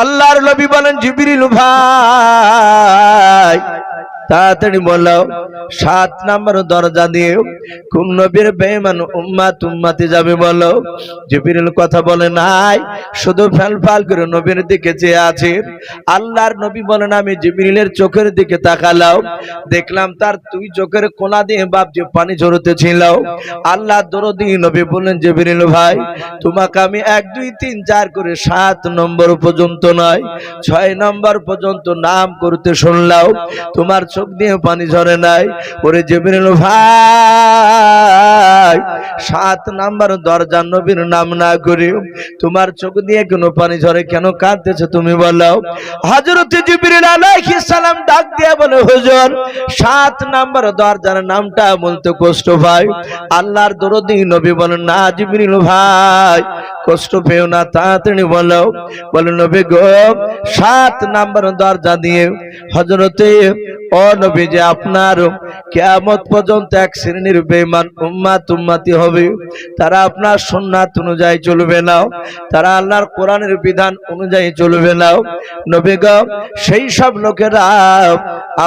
আল্লাহর নবী বলেন জিবরিল ভাই তাড়াতাড়ি বলো 7 নম্বর দরজা দিয়ে কোন নবীর বেঈমান উম্মতি যাবে বলো। জিবরিল কথা বলে নাই, শুধু ফাল করে নবীর দিকে চেয়ে আছে। আল্লাহর নবী বলেন আমি জিবরিলের চোখের দিকে তাকালাম, দেখলাম তার দুই চোখের কোনা দিয়ে বাপজি পানি ঝরতেছিল। আল্লাহ দরদি নবী বলেন জিবরিল ভাই তোমাকে আমি 1 2 3 4 করে 7 নম্বর পর্যন্ত নয় 6 নম্বর পর্যন্ত নাম করতে শুনলাম, তোমার চোখ দিয়ে পানি ঝরে নাই। ওরে জিবরিল ভাই 7 নম্বর দরজা নবীর নাম না করে তোমার চোখ দিয়ে কেন পানি ঝরে, কেন কাঁদতেছো তুমি বলো। হযরত জিবরিল আলাইহিস সালাম ডাক দিয়ে বলে হুজুর 7 নম্বর দরজার নামটা বলতে কষ্ট পাই। আল্লাহর দরদি নবী বলেন না জিবরিল ভাই কষ্ট পেও না, তাড়াতাড়ি বলো। বলে নবী গো 7 নম্বর দরজা দিয়ে হযরতে ও নবী যে আপনার কিয়ামত পর্যন্ত এক শ্রেণীর বেঈমান উম্মতি হবে, তারা আপনার সুন্নাত অনুযায়ী চলবে না, তারা আল্লাহর কোরআনের বিধান অনুযায়ী চলবে না। নবী গো সেই সব লোকেরা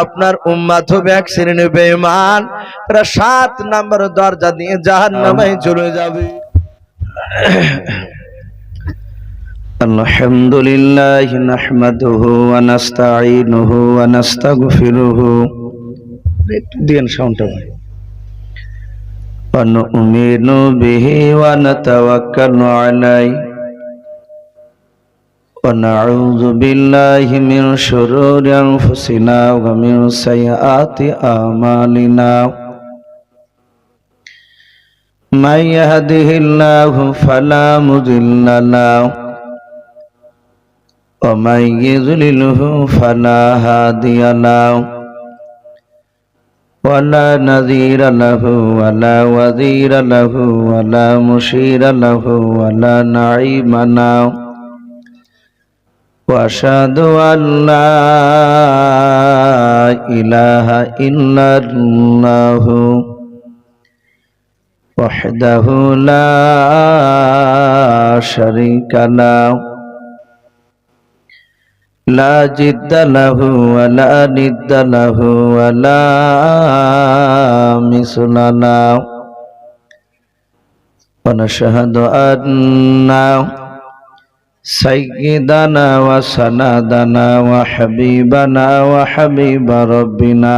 আপনার উম্মত হবে এক শ্রেণীর বেঈমান, তারা 7 নম্বর দরজা দিয়ে জাহান্নামে চলে যাবে। আলহামদুলিল্লাহ নাহমাদুহু ওয়া নাস্তাঈনুহু ওয়া নাস্তাগফিরুহু একটু দিন সাউন্ডটা ভাই ওয়া নু'মিনু বিহি ওয়া নাতাওয়াক্কালু আলাইহি ওয়া নাউযু বিল্লাহি মিন শুরুরি আনফুসিনা ওয়া মিন সাইয়্যাতি আমালিনা মান ইয়াহদিহিল্লাহু ফালা মুদিল্লা লাহু ومن يضلله فلا هادي له ولا نذير له ولا وزير له ولا مشير له ولا نعيم له وأشهد أن لا إله إلا الله وحده لا شريك له لا جد له ولا ند له ولا مثل له ونشهد أن سيدنا وسندنا وحبيبنا وحبيب ربنا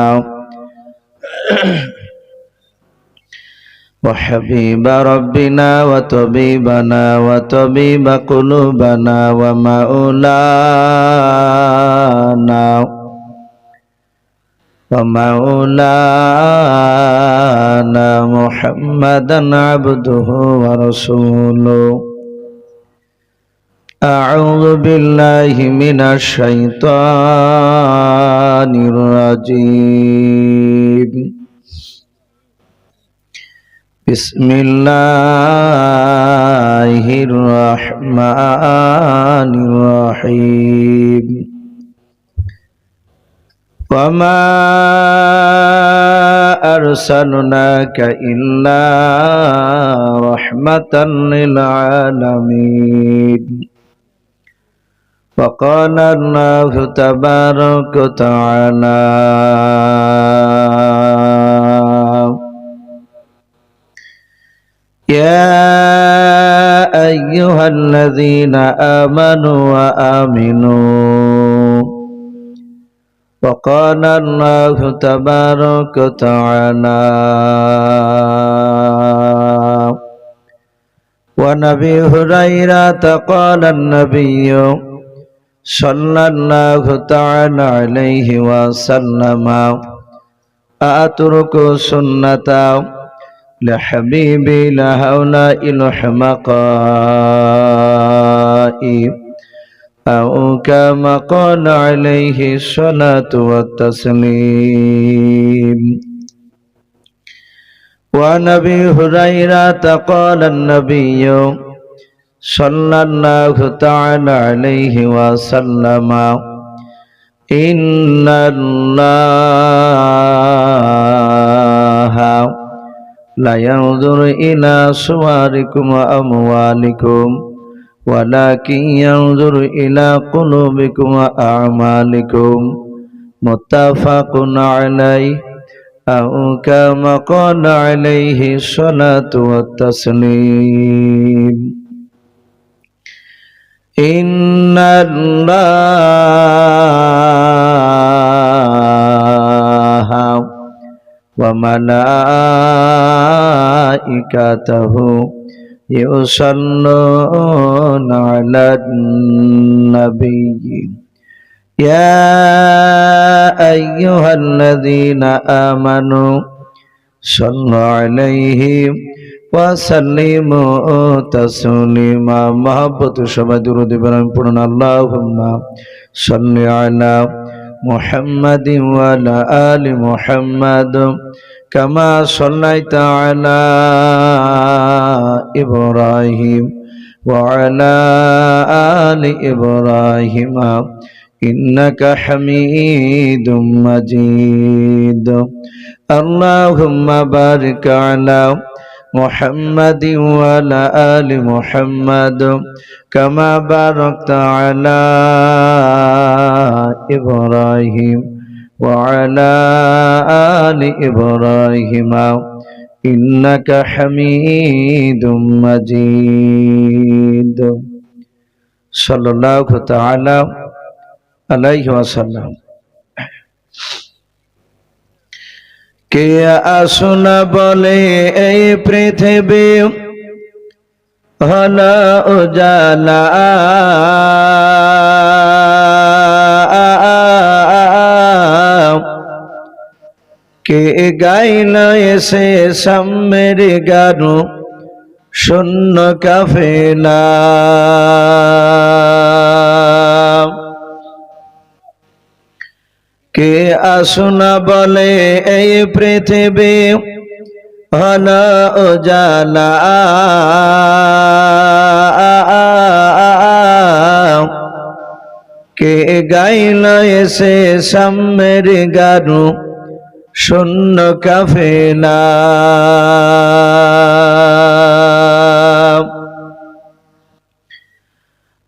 وحبيب ربنا وطبيبنا وطبيب قلوبنا ومولانا محمدا عبده ورسوله. أعوذ بالله من الشيطان الرجيم. بسم الله الرحمن الرحيم. وما أرسلناك إلا رحمة للعالمين. وقال الله تبارك وتعالى يا أيها الذين آمنوا وآمنوا. وقال الله تبارك وتعالى وعن أبي هريرة قال النبي صلى الله تعالى عليه وسلم أترك سنة لحبيبي لهؤلاء الحمقاء أو كما قال عليه الصلاة والتسليم. وعن أبي هريرة قال النبي صلى الله تعالى عليه وسلم إن الله لا ينظر إلى صوركم وأموالكم ولكن ينظر إلى قلوبكم وأعمالكم متفق عليه أو كما قال عليه الصلاة والتسليم إن الله وملائكته يصلون على النبي يا أيها الذين آمنوا صلوا عليه وسلموا تسليما محبت সবাই দুরূদ ইব্রাহিম পড়ুন আল্লাহুম্মা সাল্লি আলা মুহাম্মাদিন ওয়া আলা আলি মুহাম্মাদ কামা সাল্লাইতা আলা ইব্রাহিম ওয়া আলা আলি ইব্রাহিম ইন্নাকা হামিদুম মাজিদ আল্লাহুম্মা বারিক আলা محمد وعلى آل محمد كما باركت على إبراهيم وعلى آل إبراهيم إنك حميد مجيد صلى الله تعالى عليه وسلم কে আসনা বলে এই পৃথিবী হল উজালা কে গাইল এসে সাম্যের গান শূন্য কাফেলা কে আসনা বলে এই পৃথিবী হল উজালা কে গাইল এসে সাম্যের গান শূন্য কাফেলা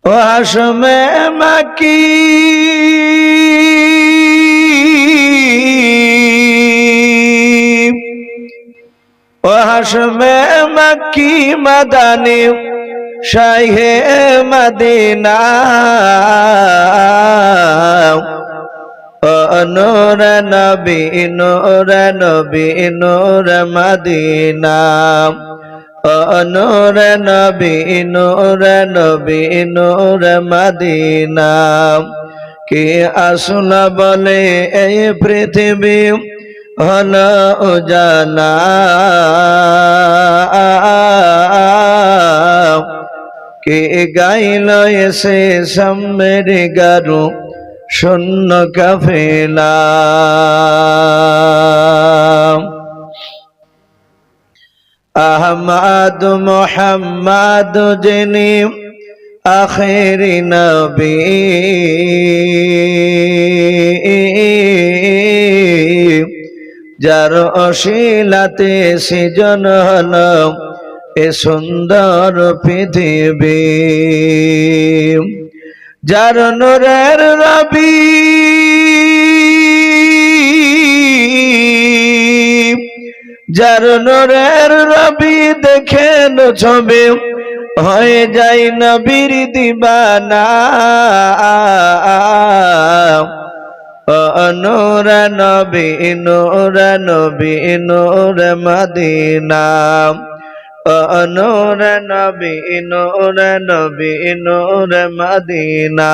ও হাশমে মাকি ও হাশমে মক্কি মাদানী শাহে মদিনা ও নূর নবী নূর নবী নূর মদিনা ও নূর নবী নূর নবী নূর মদিনা কে আসনা বলে এই পৃথিবী হল উজালা কে গাইল এসে সাম্যের গান শূন্য কাফেলা আহমদ মুহাম্মদ যিনি আখিরি নবী যার অশিলাতে সৃজন হল এ সুন্দর পৃথিবী যার নূরের রবি যার নূরের রবি দেখেন ছবি হয়ে যায় নবীর দিবানা নূর নবী নূর নবী নূর মদিনা নূর নবী নূর নবী নূর মদিনা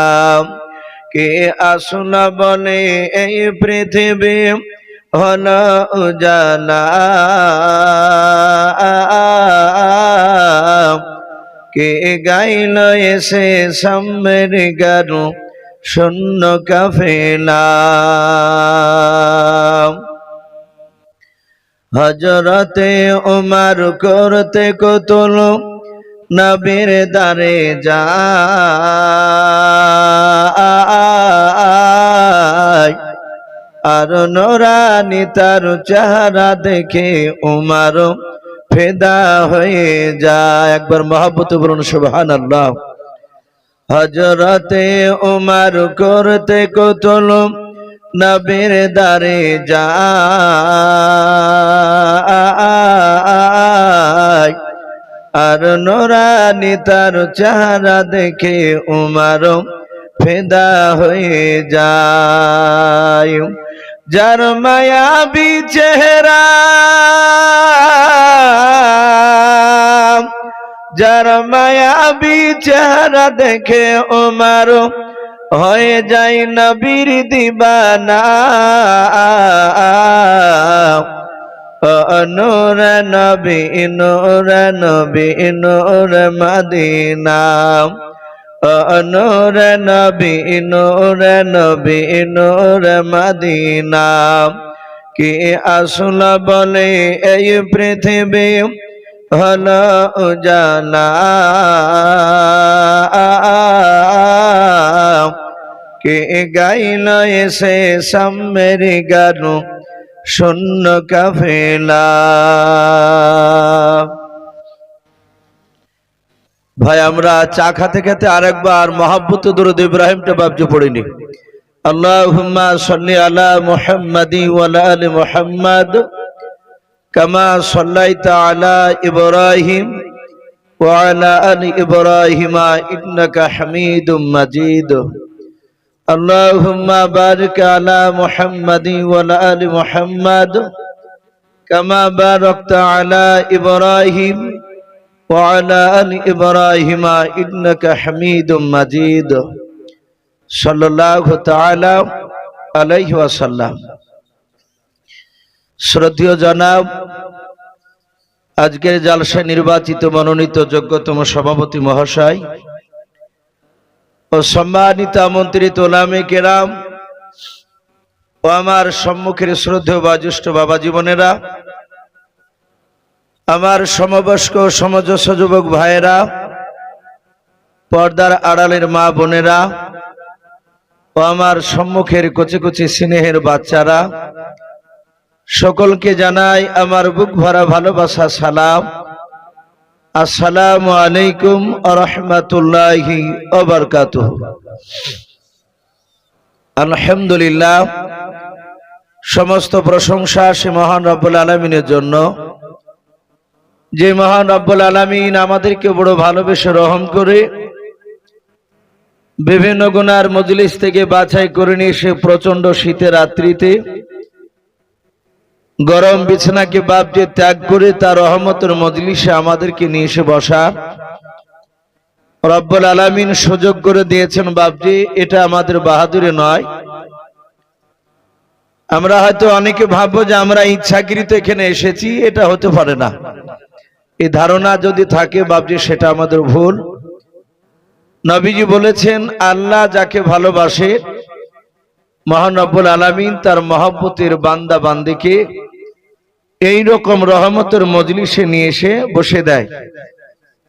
কে আসনা বলে এই পৃথিবী হল উজালা কে গাইল এসে সাম্যের গান শূন্য কাফেলা হযরতে ওমর করতে কতল নবীর দারে যায় আর নূরানী তার চেহারা দেখে ওমর ফিদা হয়ে যায় একবার মহব্বতে বলুন সুবহানাল্লাহ হযরতে উমর করতে কতল নবীর দারে যায়, আর নুরানি তার চেহারা দেখে উমর ফিদা হয়ে যায়। যার মায়াবী চেহারা, যার মায়াবী চেহারা দেখে উমর হয়ে যায় নবীর দিবানা। নূর নবী নূর নবী নূর মদিনা, নূর নবী নূর নবী নূর মদিনা। কি আসল বলে এই পৃথিবী হলো উজালা, কে গাইল এসে সামের গান শূন্য কাফেলা। ভাই আমরা চা খেতে খেতে আরেকবার মহব্বত দুরূদ ইব্রাহিমটা বাবজি পড়িনি। আল্লাহুম্মা সাল্লি আলা মুহাম্মাদি ওয়া আলা আলি মুহাম্মাদ কামা সাল্লাইতা আলা ইব্রাহিম ওয়া আলা আলি ইব্রাহিম ইন্নাকা হামিদুম মাজিদ। আল্লাহুম্মা বারিক আলা মুহাম্মাদি ওয়া আলা আলি মুহাম্মাদ কামা বারাকতা আলা ইব্রাহিম ওয়া আলা আলি ইব্রাহিম ইন্নাকা হামিদুম মাজিদ। সাল্লাল্লাহু তাআলা আলাইহি ওয়াসাল্লাম। শ্রদ্ধেয় জনাব, আজকের জালসায় নির্বাচিত মনোনীত যোগ্যতম সভাপতি মহাশয় ও সম্মানিত আমন্ত্রিত ওলামে কেরাম ও আমার সম্মুখের শ্রদ্ধেয় বাজ্যেষ্ঠ বাবা জীবনেরা, আমার সমবয়স্ক সমজস্ব যুবক ভাইয়েরা, পর্দার আড়ালের মা বোনেরা ও আমার সম্মুখের কচি কচি স্নেহের বাচ্চারা, সকলকে জানাই আমার বুক ভরা ভালোবাসা সালাম। আসসালামু আলাইকুম ওয়া রাহমাতুল্লাহি ওয়া বারাকাতুহু। আলহামদুলিল্লাহ, সমস্ত প্রশংসা সে মহান রব্বুল আলামিনের জন্য, যে মহান রব্বুল আলামিন আমাদেরকে বড় ভালোবেসে রহম করে বিভিন্ন গুনার মজলিস থেকে বাছাই করে নিয়ে এসে প্রচন্ড শীতের রাত্রিতে গরম বিছানাকে বাপজি ত্যাগ করে তার রহমতের মজলিসে আমাদেরকে নিয়ে এসে বসা রব্বুল আলামিন সুযোগ করে দিয়েছেন। বাপজি এটা আমাদের বাহাদুরি নয়। আমরা হয়তো অনেকে ভাববো যে আমরা ইচ্ছাকৃত এখানে এসেছি, এটা হতে পারে না। এই ধারণা যদি থাকে বাপজি সেটা আমাদের ভুল। নবীজি বলেছেন আল্লাহ যাকে ভালোবাসে মহান রব্বুল আলামিন তার মহব্বতের বান্দা বান্দিকে এইরকম রহমতের মজলিসে নিয়ে এসে বসে দেয়।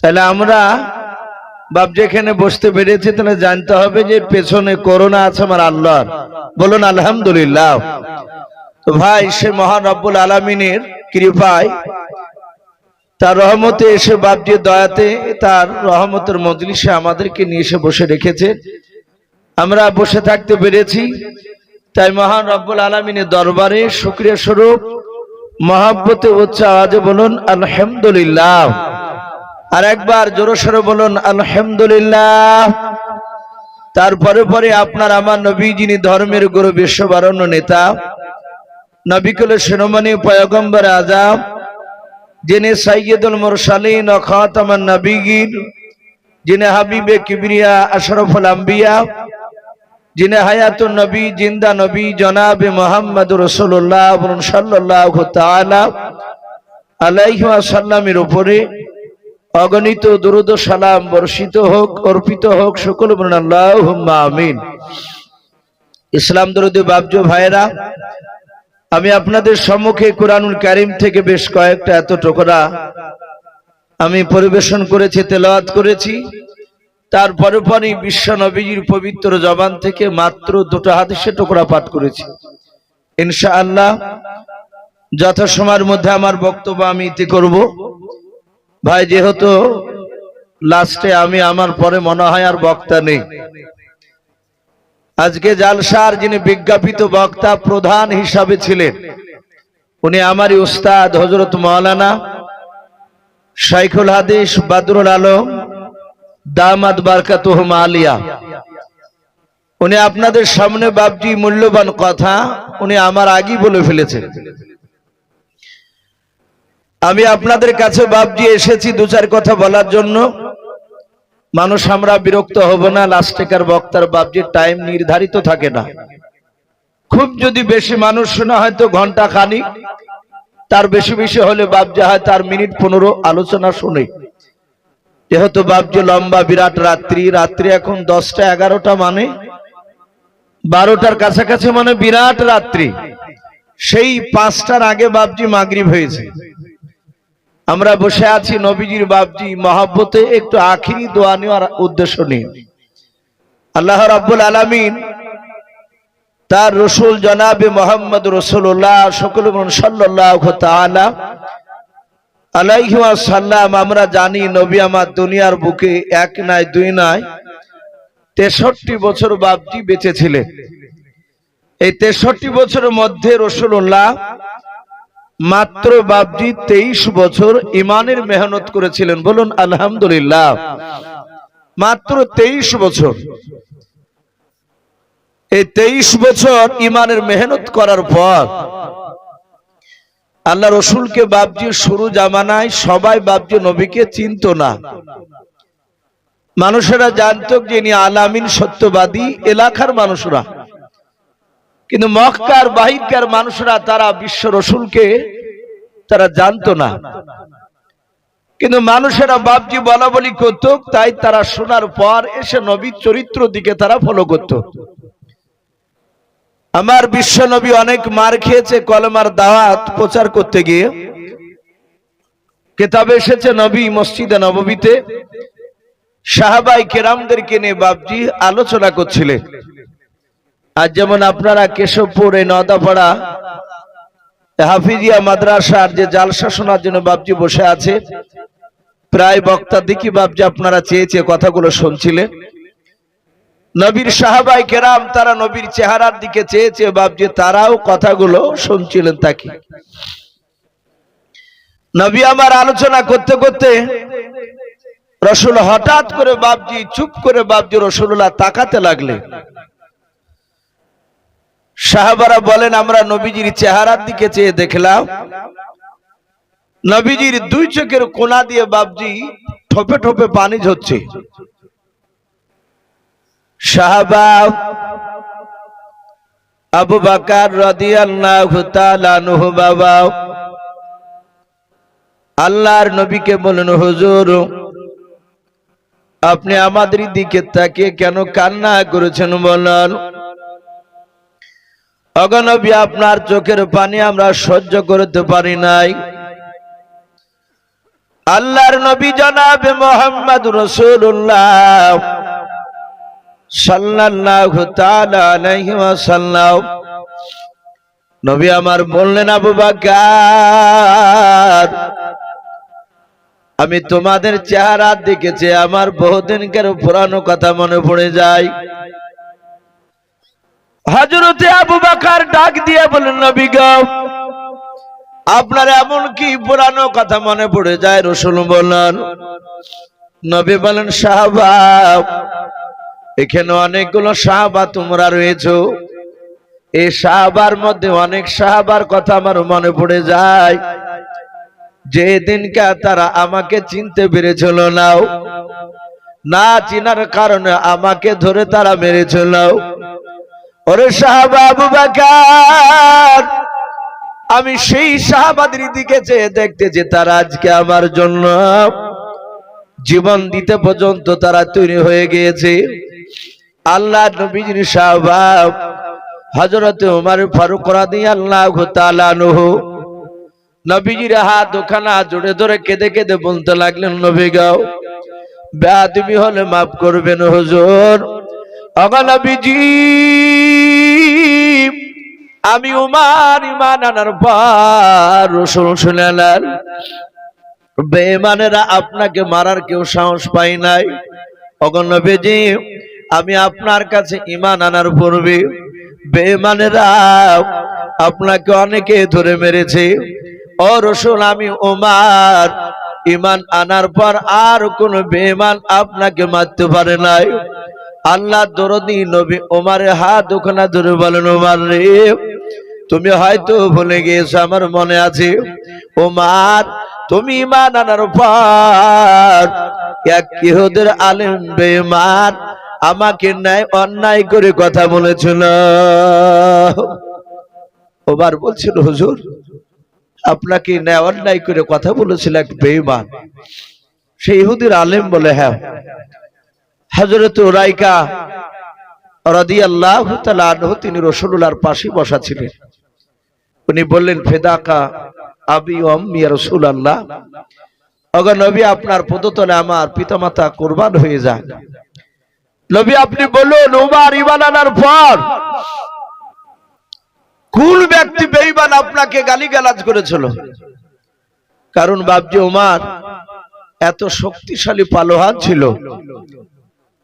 তাহলে আমরা বাপ যেখানে বসতে পেরেছি তাহলে জানতে হবে যে পেছনে করোনা আছে আমার আল্লাহর। বলুন আলহামদুলিল্লাহ। তো ভাই, সে মহান রব্বুল আলামিনের কৃপায় তার রহমতে এসে বাপজি দয়াতে তার রহমতের মজলিসে আমাদেরকে নিয়ে এসে বসে রেখেছে, আমরা বসে থাকতে পেরেছি। তাই মহান রব্বুল আলামিনের দরবারে শুকরিয়া স্বরূপ মহব্বতে উচ্চ আওয়াজে বলুন আলহামদুলিল্লাহ। আর একবার জোরসোরে বলুন আলহামদুলিল্লাহ। তারপরে পরে আপনার আমার নবী, যিনি ধর্মের গুরু, বিশ্ববরণ্য নেতা, নবী কুলের শিরোমণি পয়গম্বর আযম, যিনি সাইয়্যিদুল মুরসালিন ও খাতামুন নবিয়্যিন, যিনি হাবিবে কিবরিয়া আশরাফুল আম্বিয়া, যিনি হায়াতুন নবী, জিন্দা নবী, জনাবে মুহাম্মদুর রাসূলুল্লাহ সাল্লাল্লাহু তাআলা আলাইহি ওয়াসাল্লামের উপরে অগণিত দুরূদ ও সালাম বর্ষিত হোক, অর্পিত হোক। সকল বলুন আল্লাহুম্মা আমিন। ইসলাম দরদি বাবজো ভাইরা, আমি আপনাদের সম্মুখে কুরআনুল কারীম থেকে বেশ কয়েকটা এত টুকরা আমি পরিবেশন করেছি, তেলাওয়াত করেছি। তারপরে পরে বিশ্ব নবীজির পবিত্র জবান থেকে মাত্র দুটো হাদিসের টুকরা পাঠ করেছি। ইনশাআল্লাহ যথাসময়ের মধ্যে আমার বক্তব্য আমি ইতি করব। ভাই, যেহেতু লাস্টে আমি, আমার পরে মনে হয় আর বক্তা নেই। আজকে জালসার যিনি বিজ্ঞাপিত বক্তা প্রধান হিসাবে ছিলেন, উনি আমারই উস্তাদ হযরত মাওলানা শাইখুল হাদিস বদরুল আলম দামাত বারকাতুহুম আলিয়া। উনি আপনাদের সামনে বাপজি মূল্যবান কথা উনি আমার আগেই বলে ফেলেছেন। আমি আপনাদের কাছে বাপজি এসেছি দু চার কথা বলার জন্য। মানুষ আমরা বিরক্ত হব না, লাস্টেকার বক্তার বাপজির টাইম নির্ধারিত থাকে না। খুব যদি বেশি মানুষ শোনা হয়তো ঘন্টা খানিক, তার বেশি বেশি হলে বাপজি হয় তার মিনিট 15 আলোচনা শুনে। যেহেতু বাপজি লম্বা বিরাট রাত্রি, রাত্রি এখন 10টা 11টা মানে 12টার কাছাকাছি, মানে বিরাট রাত্রি। সেই 5টার আগে বাপজি মাগরিব হয়েছে। আমরা বসে আছি নবীজির বাপজি মহব্বতে একটু আখিরি দোয়া নেওয়ার উদ্দেশ্য নিয়ে। আল্লাহ রাব্বুল আলামিন তার রসুল জনাবে মোহাম্মদ রাসূলুল্লাহ সকলে বলুন সাল্লাল্লাহু তাআলা আলাইহি ওয়াসাল্লাম। আমরা জানি নবী আমার দুনিয়ার বুকে এক নয় দুই নয় 63 বছর বাপজি বেঁচে ছিলেন। এই 63 বছরের মধ্যে রাসূলুল্লাহ মাত্র বাপজি 23 বছর ইমানের মেহনত করেছিলেন। বলুন আলহামদুলিল্লাহ। মাত্র 23 বছর। এই 23 বছর ইমানের মেহনত করার পর আল্লাহ রসুলকে বাপজি শুরু জামানায় সবাই বাপজি নবীকে চিনত না। মানুষেরা জানত যে ইনি আলামিন সত্যবাদী এলাকার মানুষরা, কিন্তু মক্কার বাহিরকার মানুষরা তারা বিশ্ব রসুলকে তারা জানত না। কিন্তু মানুষেরা বাপজি বলা বলি করত, তাই তারা শোনার পর এসে নবীর চরিত্র দিকে তারা ফলো করত। আমার বিশ্ব নবী অনেক মার খেয়েছে কলেমার দাওয়াত প্রচার করতে গিয়ে। কিতাবে এসেছে নবী মসজিদে নববীতে সাহাবাই কেরামদেরকে নিয়ে বাপজি আলোচনা করছিলেন। আর যেমন আপনারা কেশবপুর এই নদাপাড়া হাফিজিয়া মাদ্রাসার যে জালসা শোনার জন্য বাপজি বসে আছে, প্রায় বক্তা দেখি বাপজি আপনারা চেয়ে চেয়ে কথাগুলো শুনছিলেন। নবীর সাহাবাই কেরাম তারা নবীর চেহারার দিকে চেয়ে চেয়ে বাপজি তারাও কথাগুলো শুনছিলেন। তাকে নবী আমার আলোচনা করতে করতে রসুল হঠাৎ করে বাপজি চুপ করে বাপজি রসুল্লাহ তাকাতে লাগলেন। সাহাবারা বলেন আমরা নবীজির চেহারার দিকে চেয়ে দেখলাম নবীজির দুই চোখের কোনা দিয়ে বাপজি ঠোপে ঠোপে পানি ঝরছে। সাহাবা আবু বকর রাদিয়াল্লাহু তাআলা আনহু বাবা আল্লাহর নবীকে বলেন, হুজুর আপনি আমাদের দিকে তাকিয়ে কেন কান্না করেছেন বলেন? ওগো নবী আপনার চোখের পানি আমরা সহ্য করতে পারি নাই। আল্লাহর নবী জনাবে মুহাম্মদ রাসূলুল্লাহ সাল্লাল্লাহু তাআলা আলাইহি ওয়াসাল্লাম নবী আমার বললেন, আবু বকর আমি তোমাদের চেহারা দেখেছি, আমার বহুদিনকার পুরানো কথা মনে পড়ে যায়। হযরতে আবু বকর ডাক দিয়ে বলেন, নবী গো আপনার এমন কি পুরানো কথা মনে পড়ে যায়? রাসূল বলেন, নবী বলেন, সাহাবা এখানে অনেকগুলো সাহাবা তোমরা রয়েছো, এই সাহাবার মধ্যে অনেক সাহাবার কথা আমার মনে পড়ে যায় যে দিনকা তারা আমাকে চিনতে পেরেছিল নাও, না চিনার কারণে আমাকে ধরে তারা মেরেছিল। ওরে সাহাবা আবু বকর আমি সেই সাহাবাদের দিকে চেয়ে দেখতে যে তারা আজকে আমার জন্য জীবন দিতে পর্যন্ত তারা তৈরি হয়ে গিয়েছে। আল্লাহ নবীর সাহাবা হযরত ওমর ফারুক রাদিয়াল্লাহু তাআলা আনহু নবীজির হাত দুখানা জোড়ে ধরে কেঁদে কেঁদে বলতে লাগলেন, নবী গো বেয়াদবি হলে মাফ করবেন হুজুর। ওগো নবীজি আমি উমার ইমান আনার পর রাসূল শুনালেন বেঈমানেরা আপনাকে মারার কেউ সাহস পায় নাই। ওগো নবীজি, আমি আপনার কাছে ঈমান আনার পূর্বে বেঈমানেরা আপনাকে অনেকে ধরে মেরেছে। ও রাসূল, আমি ওমর ঈমান আনার পর আর কোন বেঈমান আপনাকে মারতে পারে নাই। আল্লাহ দরদি নবী ওমরের হাত ওখানে ধরে বলেন, ওমর রে, তুমি হয়তো ভুলে গিয়েছো, আমার মনে আছে। ওমর, তুমি ঈমান আনার পর এক ইহুদের আলেম বেঈমান আমাকে অন্যায় করে কথা বলেছিল। ওমর বলছিল, হুজুর, আপনাকে অন্যায় করে কথা বলেছিল এক বেঈমান। সেই ইহুদির আলেম বলে, হ্যাঁ। হযরত উরাইকা রাদিয়াল্লাহু তাআলা আনহু তিনি রাসূলুল্লাহর পাশে বসা ছিলেন। উনি বললেন, ফিদাকা আবি ওয়া উম্মি ইয়া রাসূলুল্লাহ, ওগো নবী, আপনার পদতলে আমার পিতামাতা কুরবান হয়ে যাক। নবী, আপনি বলুন, ওমর ঈমান আনার পর কোন ব্যক্তি বেঈমান আপনাকে গালিগালাজ করেছিল? কারণ বাপজি ওমর এত শক্তিশালী পালোয়ান ছিল।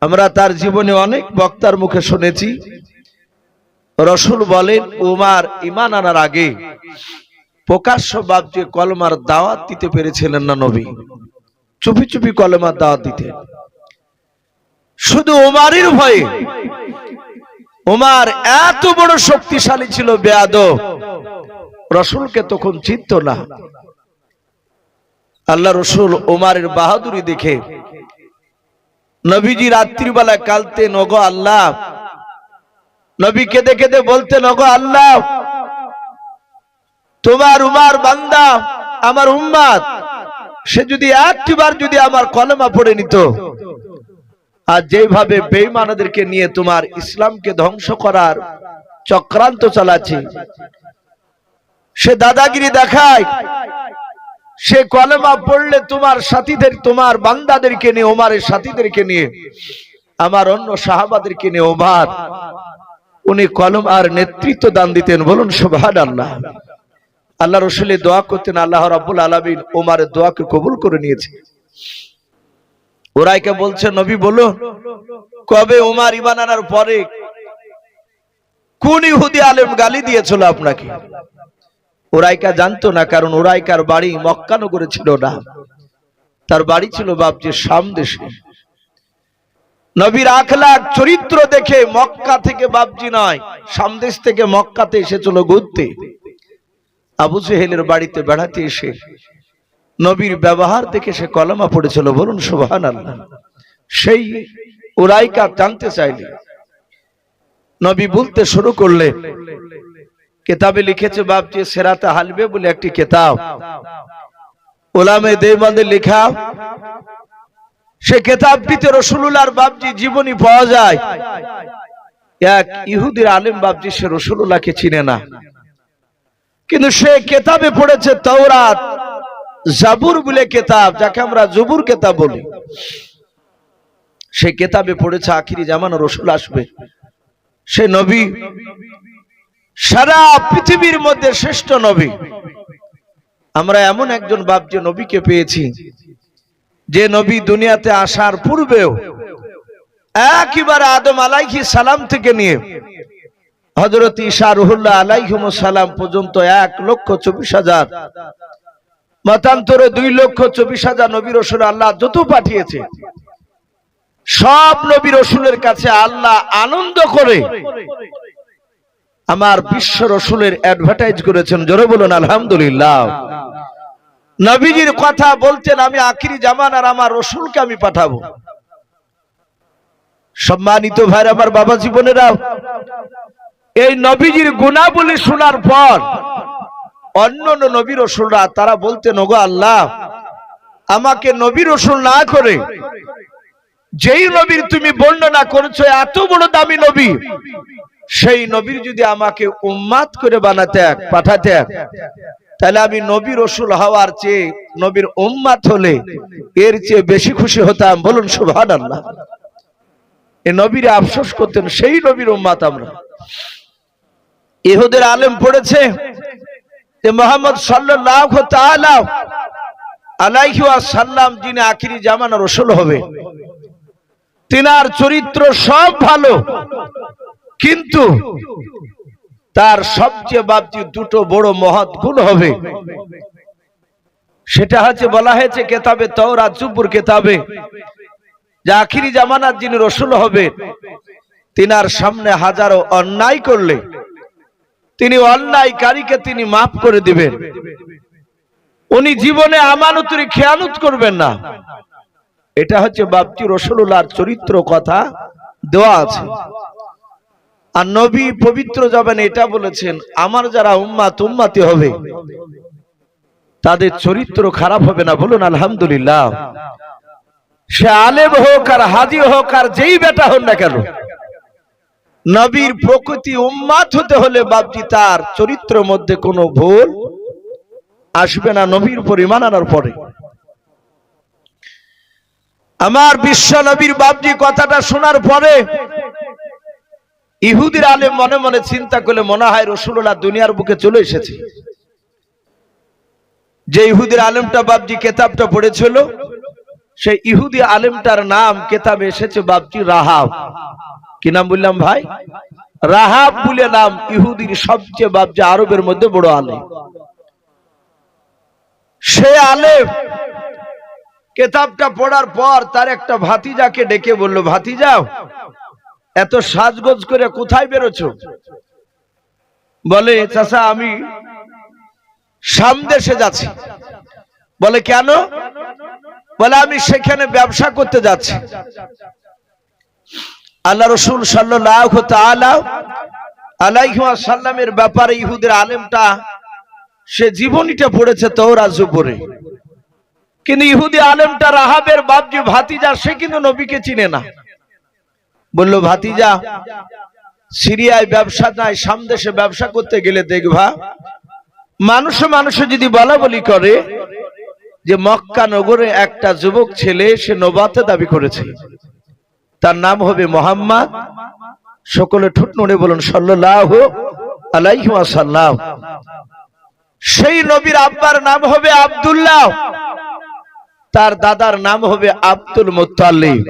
আমরা তার জীবনে অনেক বক্তার মুখে শুনেছি, রাসূল বলেন ওমর ঈমান আনার আগে প্রকাশ্য বাপজি কলমার দাওয়াত দিতে পেরেছিলেন না। নবী চুপি চুপি কলমার দাওয়াত দিতেন, শুধু ওমরের ভয়ে। ওমর এত বড় শক্তিশালী ছিল, বেয়াদব, রাসূলকে তখন চিনতো না। আল্লাহ রাসূল ওমরের বাহাদুরি দেখে নবীজি রাত্রিবেলা কালতেন, ওগো আল্লাহ। নবী কেঁদে কেঁদে বলতেন, ওগো আল্লাহ, তোমার উমার বান্দা, আমার উম্মত, সে যদি একটিবার যদি আমার কলেমা পড়ে নিত, আর যেভাবে বেঈমানদেরকে নিয়ে তোমার ইসলামকে ধ্বংস করার চক্রান্ত চালাচ্ছে, সে দাদাগিরি দেখায়, সে কলেমা পড়লে তোমার সাথীদের, তোমার বান্দাদেরকে নিয়ে, ওমরের সাথীদেরকে নিয়ে, আমার অন্য সাহাবাদেরকে নিয়ে ওমর উনি কলম আর নেতৃত্ব দান দিতেন। বলুন সুবহানাল্লাহ। আল্লাহ রাসূলের দোয়া করতেন, আল্লাহ রাব্বুল আলামিন ওমরের দোয়াকে কবুল করে নিয়েছে। উরাইকা বলছে, নবী বলুন, কবে ওমর ঈমান আনার পরে কোন ইহুদি আলেম গালি দিয়েছিল আপনাকে? উরাইকা জানতো না, কারণ উরাইকার বাড়ি মক্কা নগরে ছিল না, তার বাড়ি ছিল বাপজি শাম দেশে। নবীর আখলাক চরিত্র দেখে মক্কা থেকে বাপজি নয়, শাম দেশ থেকে মক্কাতে এসেছিল ঘুরতে। আবু জেহেলের বাড়িতে বেড়াতে এসে নবীর ব্যবহার দেখে সে কলমা পড়েছিল। বলুন সুবহানাল্লাহ। সেই উরাইকা জানতে চাইলে নবী বলতে শুরু করলে, কিতাবে লিখেছে বাপজি সিরাতে হালবে বলে একটি কিতাব, উলামায়ে দেওবন্দের লেখা। সে কিতাবটিতে রাসূলুল্লাহর বাপজি জীবনী পাওয়া যায়। এক ইহুদির আলেম বাপজি, সে রাসূলুল্লাহকে চিনে না, কিন্তু সে কিতাবে পড়েছে তাওরাত, জাবুর বলে কিতাব, যাকে আমরা জবুর কিতাব বলি। সে কিতাবে পড়েছে আখিরি জামানা রাসূল আসবে, সে নবী সারা পৃথিবীর মধ্যে শ্রেষ্ঠ নবী। আমরা এমন একজন বাপজি নবীকে পেয়েছি, যে নবী দুনিয়াতে আসার পূর্বেও একেবারে আদম আলাইহিস সালাম থেকে নিয়ে হযরত ঈসা রুহুল্লাহ আলাইহিস সালাম পর্যন্ত 1,24,000, মতান্তরে 2,24,000 নবী রাসূল আল্লাহ যত পাঠিয়েছে, সব নবী রাসূলের কাছে আল্লাহ আনন্দ করে আমার বিশ্ব রাসূলের অ্যাডভার্টাইজ করেছেন। জোরে বলুন আলহামদুলিল্লাহ। নবীজির কথা বলতেন, আমি আখিরি জামানার আমার রাসূলকে আমি পাঠাবো। সম্মানিত ভাইরা, আমার বাবা জীবনেরা, এই নবীজির গুণাবলী শোনার পর অন্যান্য নবী রাসূলরা তারা বলতেন, ওগো আল্লাহ, আমাকে নবী রাসূল না করে যেই নবীর তুমি বর্ণনা করেছো এত বড় দামি নবী, সেই নবীর যদি আমাকে উম্মাত করে বানাতে পাঠাতে, তাহলে আমি নবী রাসূল হওয়ার চেয়ে নবীর উম্মাত হলে এর চেয়ে বেশি খুশি হতাম। বলুন সুবহানাল্লাহ। এই নবীর আফসোস করতেন, সেই নবীর উম্মাত আমরা। ইহুদের আলেম পড়েছে যে মুহাম্মদ সাল্লাল্লাহু তাআলা আলাইহি ওয়াসাল্লাম যিনি আখিরি জামানার রাসূল হবে, তিনার চরিত্র সব ভালো, কিন্তু তার সবচেয়ে বাবজি দুটো বড় মহৎ গুণ হবে। সেটা হচ্ছে বলা হয়েছে কিতাবে তাওরাত জুবুর কিতাবে, যে আখিরি জামানার যিনি রাসূল হবে, তিনার সামনে হাজারো অন্যায় করলে তিনি অন্যায়কারীকে তিনি মাফ করে দিবেন। উনি জীবনে আমানতের খেয়ানত করবেন না। এটা হচ্ছে বাবজি রাসূলুল্লাহর চরিত্র কথা দেওয়া আছে। আর নবী পবিত্র জবানে এটা বলেছেন, আমার যারা উম্মতি হবে তাদের চরিত্র খারাপ হবে না। বলুন আলহামদুলিল্লাহ। সে আলেম হোক আর হাজি হোক আর যেই বেটা হোক না কেন, নবীর প্রকৃতি উম্মত হতে হলে বাবজি তার চরিত্রের মধ্যে কোনো ভুল আসবে না নবীর উপর ঈমান আনার পরে। আমার বিশ্ব নবীর বাবজি কথাটা শোনার পরে ইহুদির আলেম মনে মনে চিন্তা করলে মনে হয় রাসূলুল্লাহ দুনিয়ার বুকে চলে এসেছে। যে ইহুদির আলেমটা বাবজি কিতাবটা পড়েছিল, সেই ইহুদি আলেমটার নাম কিতাবে এসেছে বাবজি রাহাব। কি নাম বললাম ভাই? রাহাব বলে নাম। ইহুদির সবচেয়ে বাবজি আরবের মধ্যে বড় আলেম। সে আলেম কিতাবটা পড়ার পর তার একটা ভাতিজাকে ডেকে বলল, ভাতিজা এত সাজগোজ করে কোথায় বেরোছো? বলে, চাচা আমি শাম দেশে যাচ্ছি। বলে, কেন? বলে, আমি সেখানে ব্যবসা করতে যাচ্ছি। আল্লাহ রাসূল সাল্লাল্লাহু তাআলা আলাইহি ওয়াসাল্লামের ব্যাপারে ইহুদির আলেমটা সে জীবনীটা পড়েছে তাওরাত জুবুরে, কিন্তু ইহুদি আলেমটা রাহাবের বাবজি ভাতিজা, সে কিন্তু নবীকে চিনে না। বলল, ভাতিজা সিরিয়ায় ব্যবসা নাই, শাম দেশে ব্যবসা করতে গেলে দেখবা মানুষে যদি বলা বলি করে যে মক্কা নগরে একটা যুবক ছেলে সে নবুয়ত দাবি করেছে, তার নাম হবে মুহাম্মদ। সকলে ঠোঁট নড়ে বলুন সাল্লাল্লাহু আলাইহি ওয়াসাল্লাম। সেই নবীর আব্বার নাম হবে আব্দুল্লাহ, তার দাদার নাম হবে আব্দুল মুত্তালিব।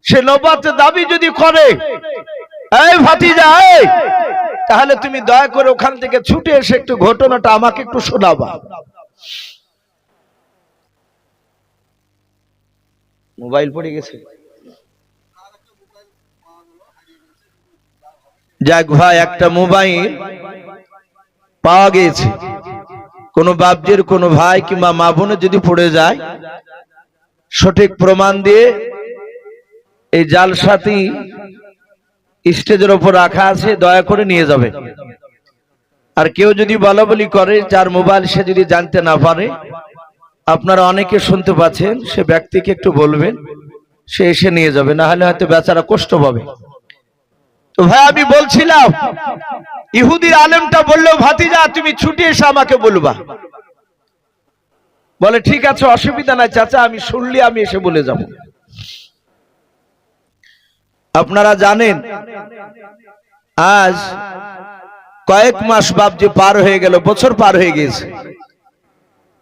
সে নবুয়ত দাবি যদি করে, এই ভাতিজা তাহলে তুমি দয়া করে ওখান থেকে ছুটে এসে একটু ঘটনাটা আমাকে একটু শোনাবা। মোবাইল পড়ে গেছে। যাক ভাই, একটা মোবাইল পাওয়া গেছে। কোন বাপজির কোন ভাই কিংবা মা বোনের যদি পড়ে যায়, সঠিক প্রমাণ দিয়ে এই জালসাটি স্টেজের উপর রাখা আছে, দয়া করে নিয়ে যাবে। আর কেউ যদি বলা বলি করে, যার মোবাইল সে যদি জানতে না পারে, আপনারা অনেকে শুনতে পাচ্ছেন, সে ব্যক্তিকে একটু বলবেন, সে এসে নিয়ে যাবে, না হলে হয়তো বেচারা কষ্ট পাবে। তো ভাই আমি বলছিলাম, ইহুদির আলেমটা বললো, ভাতিজা তুমি ছুটে এসে আমাকে বলবা। বলে, ঠিক আছে, অসুবিধা নাই চাচা, আমি শুনলি আমি এসে বলে যাব। আপনারা জানেন আজ কয়েক মাস বাবজি পার হয়ে গেল, বছর পার হয়ে গেছে।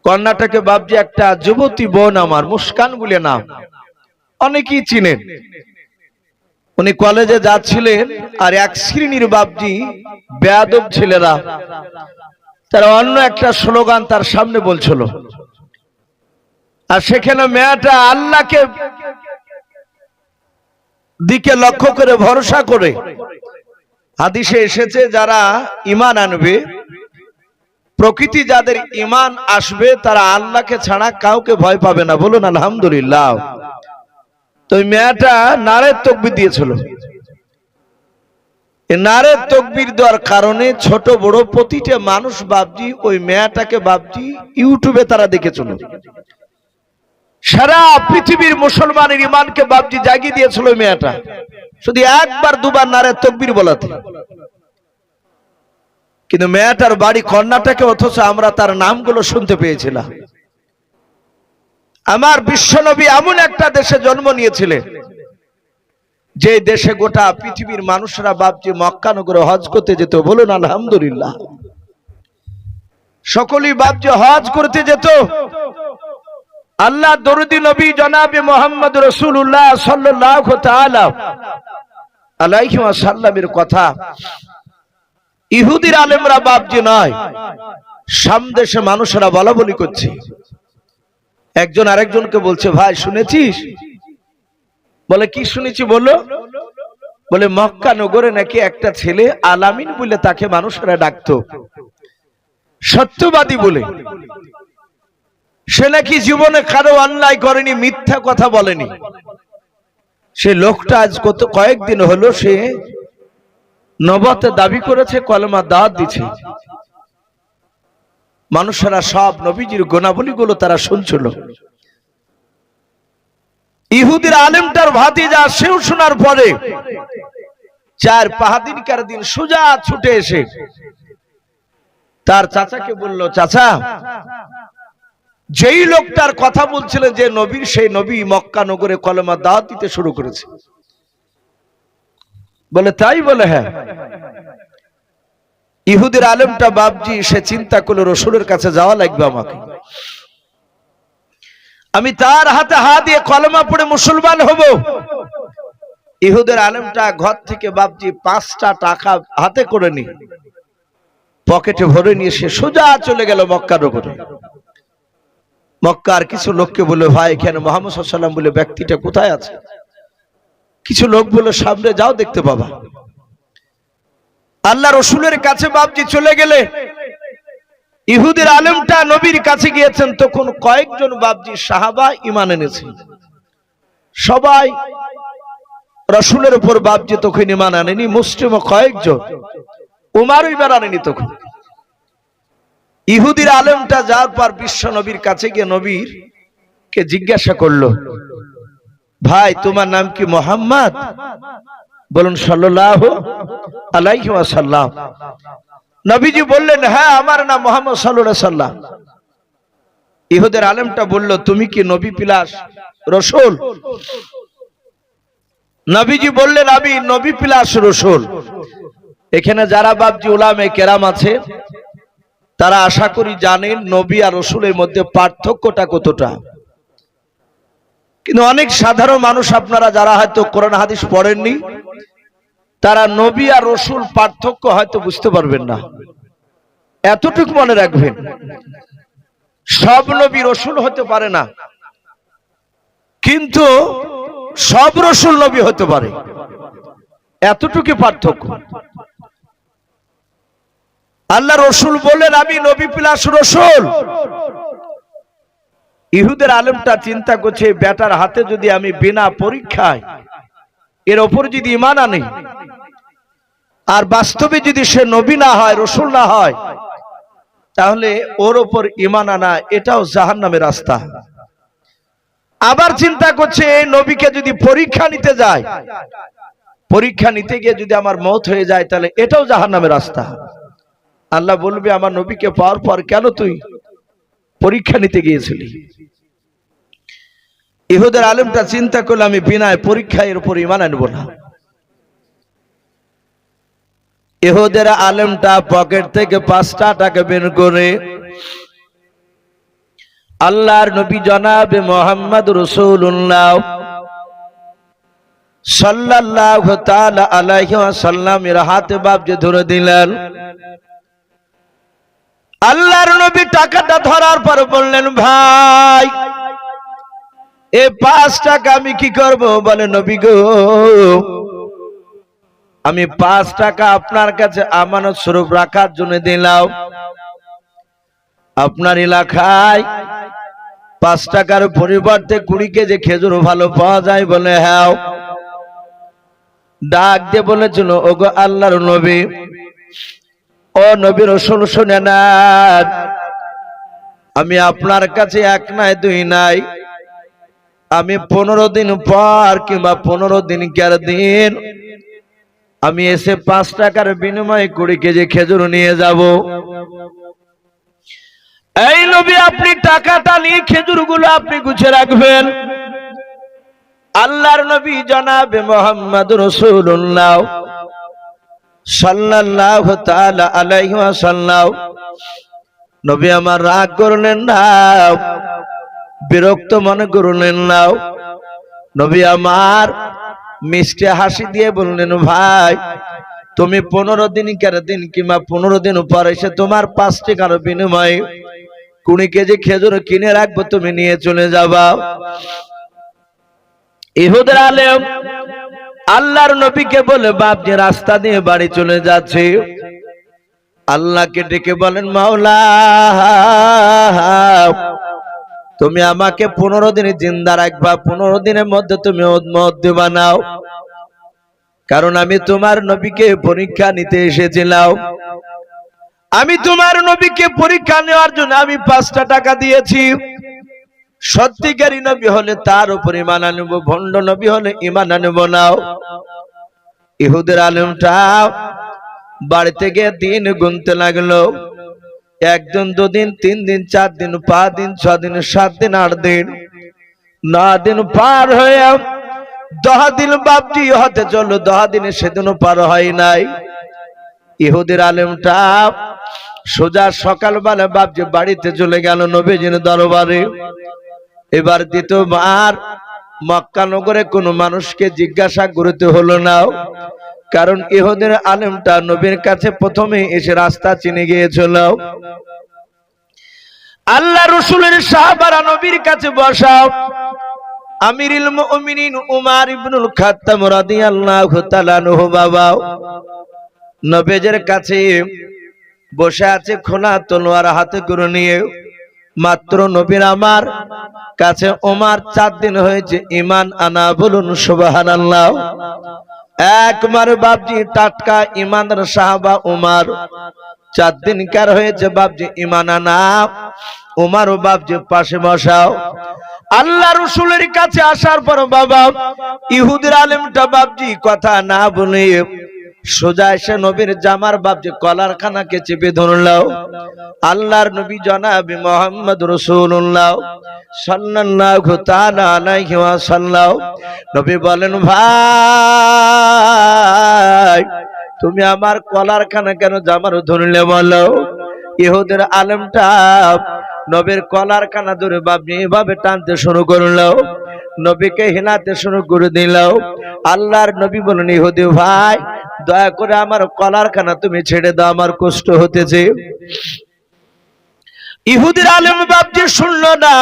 কর্ণাটকে বাবজি একটা যুবতী বোন আমার, মুস্কান বলে নাম, অনেকেই চিনেন। উনি কলেজে যাচ্ছিলেন, আর এক শ্রেণীর বাবজি বেয়াদব ছেলেরা তারা অন্য একটা স্লোগান তার সামনে বলছিল। আর সেখানে মেয়েটা আল্লাহকে দিকে লক্ষ্য করে ভরসা করে, হাদিসে এসেছে যারা ঈমান আনবে, প্রকৃতি যাদের ঈমান আসবে, তারা আল্লাহকে ছাড়া কাউকে ভয় পাবে না। বলুন আলহামদুলিল্লাহ। তো ওই মেয়েটা নারের তাকবীর দিয়েছিল। এই নারের তাকবীর দেওয়ার কারণে ছোট বড় প্রতিটা মানুষ বাবজি ওই মেয়েটাকে বাবজি ইউটিউবে তারা দেখেছিল। সারা পৃথিবীর মুসলমানের ঈমানকে বাবজি জাগিয়ে দিয়েছিল ওই মেয়েটা, শুধু একবার দুবার নারের তাকবীর বলাতে। কিন্তু মেয়েটার বাড়ি কর্ণাটকে, অথচ আমরা তার নামগুলো শুনতে পেয়েছিলাম। আমার বিশ্বনবী এমন একটা দেশে জন্ম নিয়েছিলেন, যে দেশে গোটা পৃথিবীর মানুষরা বাবজি মক্কা নগরে হজ করতে যেত। বলুন আলহামদুলিল্লাহ। সকলেই বাবজি হজ করতে যেত। আল্লাহ দরুদি নবী জনাবে মুহাম্মদ রাসূলুল্লাহ সাল্লাল্লাহু তাআলা আলাইহি ওয়াসাল্লামের কথা ইহুদির আলেমরা বাপজি নয়, সামদেশে মানুষেরা বলা বলি করছে। একজন আরেকজনকে বলছে, ভাই শুনেছিস? বলে কি শুনেছি বলো? বলে মক্কা নগরে নাকি একটা ছেলে আলামিন বলে তাকে মানুষেরা ডাকতো, সত্যবাদী বলে। সে নাকি জীবনে কারো অন্যায় করেনি, মিথ্যা কথা বলেনি। সে লোকটা আজ কয়েকদিন হলো সে নবতে দাবি করেছে, কলেমা দাওয়াত দিচ্ছে। মানুষেরা সব নবীজির গুণাবলী গুলো তারা শুনছিল। ইহুদির আলেমটার ভাতিজা সেও শোনার পরে 4-5 দিন সোজা ছুটে এসে তার চাচাকে বলল, চাচা, যেই লোকটার কথা বলছিলেন যে নবীর, সেই নবী মক্কা নগরে কলেমা দাওয়াত দিতে শুরু করেছে। বলে তাই? বলে হ্যাঁ। ইহুদির আলেমটা বাপজি সে চিন্তা করলো রসুলের কাছে যাওয়া লাগবে আমাকে, আমি তার হাতে হাত দিয়ে কলেমা পড়ে মুসলমান হব। ইহুদের আলেমটা ঘর থেকে বাপজি 5টা টাকা হাতে করে নি পকেটে ভরে নিয়ে সে সোজা চলে গেল মক্কা নগরে। মক্কার কিছু লোককে বলে, ভাই এখানে মুহাম্মদ সাল্লাল্লাহু আলাইহি ওয়াসাল্লাম বলে ব্যক্তিটা কোথায় আছে? কিছু লোক বলে, সামনে যাও দেখতে পাবা। আল্লাহ রসুলের কাছে বাপজি চলে গেলে ইহুদির আলেমটা নবীর কাছে গিয়েছেন, তখন কয়েকজন বাপজি সাহাবা ঈমান এনেছেন। সবাই রসুলের উপর বাপজি তখন ঈমান আনেনি, মুসলিম কয়েকজন, উমারও ঈমান আনেনি তখন। ইহুদির আলেমটা যাওয়ার পর বিশ্ব নবীর কাছে গিয়ে নবীর কে জিজ্ঞাসা করলো, ভাই তোমার নাম কি মুহাম্মদ? বলুন সাল্লাল্লাহু আলাইহি ওয়াসাল্লাম। নবীজি বললেন, হ্যাঁ আমার নাম মুহাম্মদ সাল্লাল্লাহু আলাইহি ওয়াসাল্লাম। ইহুদের আলেমটা বলল, তুমি কি নবী প্লাস রাসূল? নবীজি বললেন, আমি নবী প্লাস রাসূল। এখানে যারা বাপজি উলামায়ে কেরাম আছে তারা আশা করি জানেন নবী আর রাসূলের মধ্যে পার্থক্যটা কতটা। কিন্তু অনেক সাধারণ মানুষ আপনারা যারা হয়তো কোরআন হাদিস পড়েননি, তারা নবী আর রাসূল পার্থক্য হয়তো বুঝতে পারবেন না। এতটুকু মনে রাখবেন, সব নবী রাসূল হতে পারে না, কিন্তু সব রাসূল নবী হতে পারে, এতটুকু পার্থক্য। আল্লাহ রসুল বললেন, আমি নবী প্লাস রাসূল। ইহুদের আলেমটা চিন্তা করছে, বেটার হাতে যদি আমি বিনা পরীক্ষায় এর ওপর যদি ঈমান আনি, আর বাস্তবে যদি সে নবী না হয়, রাসূল না হয়, তাহলে ওর ওপর ঈমান আনা এটাও জাহান্নামের রাস্তা। আবার চিন্তা করছে, এই নবীকে যদি পরীক্ষা নিতে যায়, পরীক্ষা নিতে গিয়ে যদি আমার মওত হয়ে যায়, তাহলে এটাও জাহান্নামের রাস্তা। আল্লাহ বলবে, আমার নবীকে পাওয়ার পর কেন তুই পরীক্ষা নিতে গিয়েছিলি? ইহুদের আলেমটা চিন্তা করলে, আমি বিনা পরীক্ষায় এর উপর ঈমান আনবো না। ইহুদের আলেমটা পকেট থেকে 5টা টাকা বের করে আল্লাহর নবী জনাবে মুহাম্মদ রাসূলুল্লাহ সাল্লাল্লাহু তাআলা আলাইহি ওয়াসাল্লামের হাতে বাপজি ধরে দিলেন। আল্লাহর নবী টাকাটা ধরার পর বললেন, ভাই এই 5 টাকা আমি কি করব? বলে, নবী গো, আমি 5 টাকা আপনার কাছে আমানত স্বরূপ রাখার জন্য দিলাম। আপনার এলাকায় 5 টাকার পরিবর্তে 20 কেজি খেজুর ভালো পাওয়া যায়? বলে হ্যাঁ। ডাক দিয়ে বলেছিল, ওগো আল্লাহর নবী, ও নবী রাসূল শুনে নেন, আমি আপনার কাছে 1 নাই 2 নাই, আমি 15 দিন পর কিংবা 15 দিন কের দিন আমি এসে 5 টাকার বিনিময়ে 20 কেজি খেজুর নিয়ে যাব। এই নবী, আপনি টাকাটা নিয়ে খেজুরগুলো আপনি গুছিয়ে রাখবেন। আল্লাহর নবী জনাবে মুহাম্মদ রাসূলুল্লাহ সাল্লাল্লাহু তাআলা আলাইহি ওয়াসাল্লাম, নবী আমার রাগ করলেন না, বিরক্ত মনে করলেন না। নবী আমার মিষ্টি হাসি দিয়ে বললেন, ভাই তুমি 15 দিনকার দিন কিংবা 15 দিন পর এসে তোমার 5 টাকার বিনিময়ে 20 কেজি খেজুর কিনে রাখবো, তুমি নিয়ে চলে যাবা। ইহুদের আলেম আল্লাহর নবীকে বলে, বাপ যে রাস্তা দিয়ে বাড়ি চলে যাচ্ছে, আল্লাহকে ডেকে বলেন, মাওলা তুমি আমাকে 15 দিন জিন্দা রাখবা, 15 দিনের মধ্যে তুমি উম্মত বানাও, কারণ আমি তোমার নবীকে পরীক্ষা নিতে এসেছিলাম। আমি তোমার নবীকে পরীক্ষা নেওয়ার জন্য আমি 5টা টাকা দিয়েছি। সত্যিকারী নবী হলে তার উপর ঈমান আনবো, ভণ্ড নবী হলে ঈমান আনবো না। ইহুদের আলেমটা বাড়িতে গিয়ে দিন গুনতে লাগলো। 1 দিন, 2 দিন, 3 দিন, 4 দিন, 5 দিন, 6 দিন, 7 দিন, 8 দিন, 9 দিন পার হয়ে 10 দিন বাপটি হতে চললো। 10 দিনে সেদিনও পার হয় নাই। ইহুদের আলেমটা সোজা সকালবেলা বাপজি বাড়িতে চলে গেল নবীজির দরবারে। এবার দ্বিতীয়বার মক্কা নগরে কোনো মানুষকে জিজ্ঞাসা করতে হলো না, কারণ ইহুদের আলেমটা নবীর কাছে প্রথমে এসে রাস্তা চিনে গিয়েছিল। আল্লাহ রাসূলের সাহাবারা নবীর কাছে বসা। আমিরুল মুমিনিন উমর ইবনুল খাত্তাব রাদিয়াল্লাহু তাআলা আনহু বাবা নবীর কাছে বসে আছে, খোলা তলোয়ার হাতে করে নিয়ে। মাত্র নবীর আমার কাছে ওমর 4 দিন হয়েছে ঈমান আনা, বলুন সুবহানাল্লাহ। একবার বাপজি টাটকা ঈমানদার সাহাবা ওমর 4 দিন কার হয়েছে বাপজি ঈমান আনা। ওমর ও বাপজি পাশে বসাও। আল্লাহ রাসূলের কাছে আসার পর বাবা ইহুদির আলেমটা বাপজি কথা না বলে সোজা এসে নবীর জামার বাপজি কলার খানাকে চেপে ধরলো। আল্লাহর নবী জনাবে মুহাম্মদ রাসূলুল্লাহ সাল্লাল্লাহু তাআলা আলাইহি ওয়াসাল্লাম নবী বলেন, ভাই তুমি আমার কলার খানা কেন জামার ধরলে বলো? ইহুদের আলেমটা নবীর কলার খানা ধরে বাপজি এভাবে টানতে শুরু করলো, নবীকে হিলাতে শুরু করে দিল। আল্লাহর নবী বলেন, ইহুদি ভাই দয়া করে আমার কলার খানা তুমি ছেড়ে দাও, আমার কষ্ট হতেছে। ইহুদির আলেম বাপজি শুনলো না।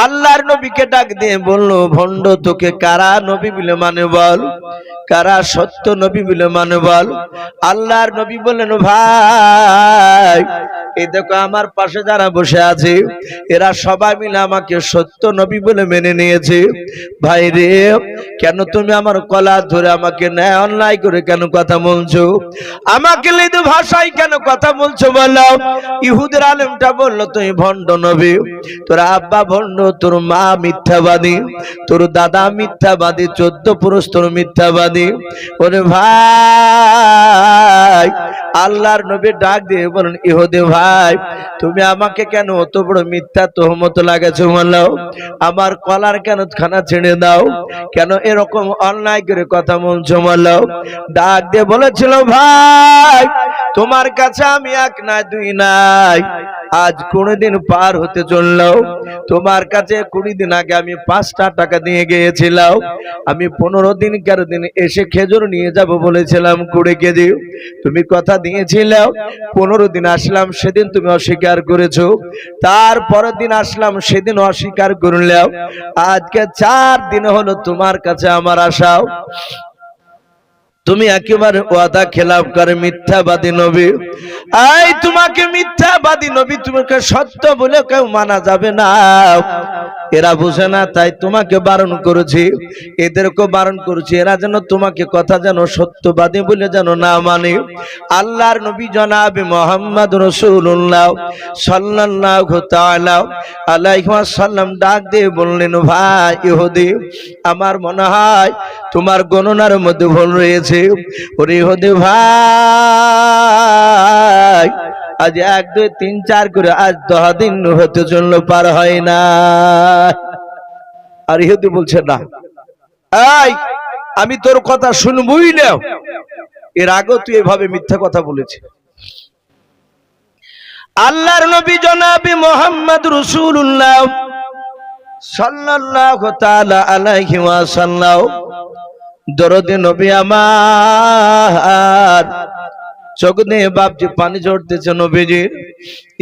আল্লাহর নবীকে ডাক দিয়ে বলল, ভণ্ড তোকে কারা নবী বলে মানে বল, কারা সত্য নবী বলে মানে বল। আল্লাহর নবী বললেন, ভাই এই দেখো আমার পাশে যারা বসে আছে এরা সবাই মিলে আমাকে সত্য নবী বলে মেনে নিয়েছে। ভাই রে, কেন তুমি আমার কলা ধরে আমাকে ন্যায় অন্যায় করে কেন কথা বলছো, আমাকে লিদু ভাষায় কেন কথা বলছো বলো? ইহুদের আলেমটা বলল, তুই ভণ্ড নবী, তোর আব্বা ভণ্ড, তোর মা মিথ্যাবাদী, তোর দাদা মিথ্যাবাদী, 14 পুরুষ তোর মিথ্যাবাদী। ওরে ভাই আল্লাহর নবী ডাক দিয়ে বলেন, ইহুদি ভাই তুমি আমাকে কেন অত বড় মিথ্যা তহমত লাগাছো বলো? আমার কলার কেন খানা ছেড়ে দাও, কেন এরকম অন্যায় করে কথা বলছো বলো? ডাক দিয়ে বলেছিল, ভাই তোমার কাছে আমি 1 না 2 নাই, আজ 20 দিন পার হতে চললো। তোমার কাছে 20 দিন আগে আমি 5টা টাকা দিয়ে গিয়েছিলাম। আমি 15 দিনকার দিন এসে খেজুর নিয়ে যাব বলেছিলাম 20 কেজি, তুমি কথা দিয়েছিলে। 15 দিন আসলাম, সেদিন তুমি অস্বীকার করেছো। তারপরের দিন আসলাম, সেদিন অস্বীকার করলে। আজকে 4 দিন হলো তোমার কাছে আমার আসাও, তুমি একেবারে ওয়াদা খেলাফ করে মিথ্যাবাদী নবী। এই তোমাকে মিথ্যাবাদী নবী, তোমাকে সত্য বলে কেউ মানা যাবে না। এরা বুঝে না, তাই তোমাকে বারণ করেছি, এদেরকে বারণ করেছি, এরা যেন তোমাকে কথা যেন সত্যবাদী বলে যেন না মানে। আল্লাহর নবী জনাবে মুহাম্মদ রাসূলুল্লাহ সাল্লাল্লাহু তাআলা আলাইহি ওয়াসাল্লাম ডাক দিয়ে বললেন, ভাই ইহুদি আমার মনে হয় তোমার গণনার মধ্যে ভুল রয়েছে। ওরে ইহুদি ভাই আজ 1 2 3 4 করে আজ 10 দিন হতে চললো, পার হয় না। আর ইহুদি বলছে, না এই আমি তোর কথা শুনবই না, এর আগে তুই এভাবে মিথ্যা কথা বলেছিস। আল্লাহর নবী জনাবে মুহাম্মদ রাসূলুল্লাহ সাল্লাল্লাহু তাআলা আলাইহি ওয়াসাল্লাম। দরদে নবী আমার, চোখ দিয়ে বাপজি পানি ঝরতেছে নবীজির।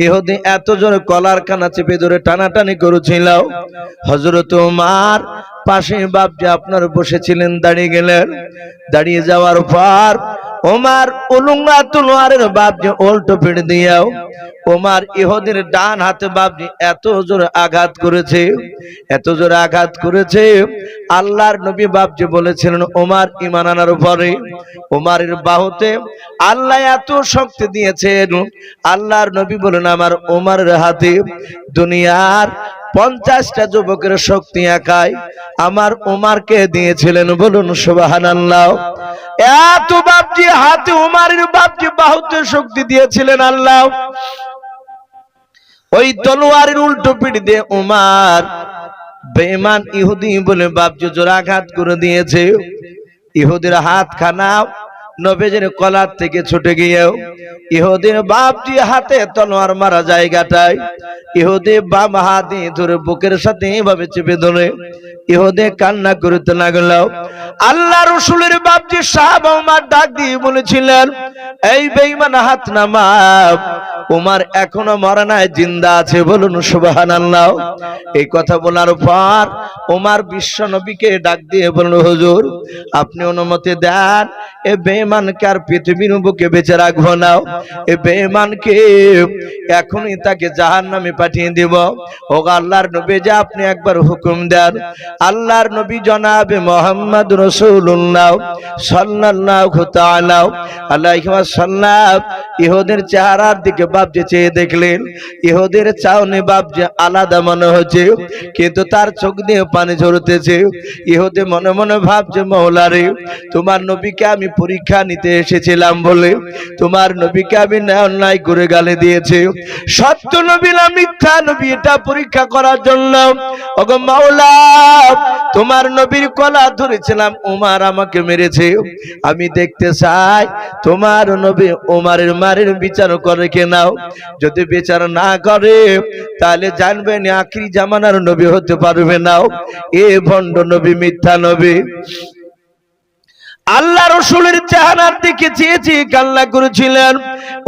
ইহুদি এত জোরে কলার কানা চেপে ধরে টানাটানি করেছিল। হযরত ওমর পাশে বাপজি আপনার বসেছিলেন, দাঁড়িয়ে গেলেন। দাঁড়িয়ে যাওয়ার পর ওমর উলুঙ্গা তলোয়ারের বাপজি উল্টো পিঠ দিয়েও ওমর ইহুদির ডান হাতে বাপজি এত জোরে আঘাত করেছে, এত জোরে আঘাত করেছে। আল্লাহর নবী বাপজি বলেছিলেন ওমর ঈমান আনার পরে ওমরের বাহুতে আল্লাহ এত শক্তি দিয়েছেন। আল্লাহর নবী বলেন আমার ওমরের হাতে দুনিয়ার 50টা যুবকের শক্তি একাই আমার ওমরকে দিয়েছিলেন। বলুন সুবহানাল্লাহ। এত বাপজি হাতে ওমরের বাপজি বাহুতে শক্তি দিয়েছিলেন আল্লাহ। ওই তলোয়ারের উল্টো পিঠ দিয়ে ওমর বেঈমান ইহুদি বলে বাপজি জোর আঘাত করে দিয়েছে। ইহুদির হাত খানা নবীজির কলার থেকে ছুটে গিয়েও ইহুদির বাপজি হাতে তলোয়ার মারা জায়গাটায় ইহুদি বাম হাত দিয়ে ধরে বুকের সাথে এভাবে চেপে ধরে ইহুদি কান্না করতে লাগলো। আল্লাহ রাসূলের বাপজি সাহাবা ওমর ডাক দিয়ে বলেছিলেন এই বেঈমান হাত নামাও, ওমর এখনো মরা নাই, জিন্দা আছে। বলুন সুবহানাল্লাহ। এই কথা বলার পর ওমর বিশ্ব নবীকে ডাক দিয়ে বলল হুজুর আপনি অনুমতি দেন, এ বেঈমানকে আর পৃথিবীর বুকে বেঁচে রাখবো না, এ বেঈমানকে এখনই তাকে জাহান্নামে পাঠিয়ে দেব। ও আল্লাহর নবী যে আপনি একবার হুকুম দেন। আল্লাহর নবী জনাবে মুহাম্মদ রাসূলুল্লাহ সাল্লাল্লাহু তাআলা আলাইহি ওয়াসাল্লাম ইহুদের চেহারার দিকে বাপজি চেয়ে দেখলেন। ইহুদের চাউনি বাপজি আলাদা মনে হচ্ছে, কিন্তু তার চোখ দিয়ে পানি ঝরতেছে। ইহুদি মনে মনে ভাবছে মওলা রে, তোমার নবীকে আমি পরীক্ষা নিতে এসেছিলাম বলে তোমার নবীকে আমি অন্যায় করে গালি দিয়েছি। সত্য নবী না মিথ্যা নবী এটা পরীক্ষা করার জন্য ওগো মাওলা তোমার নবীর কলা ধরেছিলাম, ওমর আমাকে মেরেছে। আমি দেখতে চাই তোমার নবী ওমরের মারের বিচার করে কেনাও। যদি বিচার না করে তাহলে জানবেন আখিরি জামানার নবী হতে পারবে না, এ ভণ্ড নবী, মিথ্যা নবী। আল্লাহ রাসূলের চেহারার দিকে চেয়েছি কান্না করেছিলেন।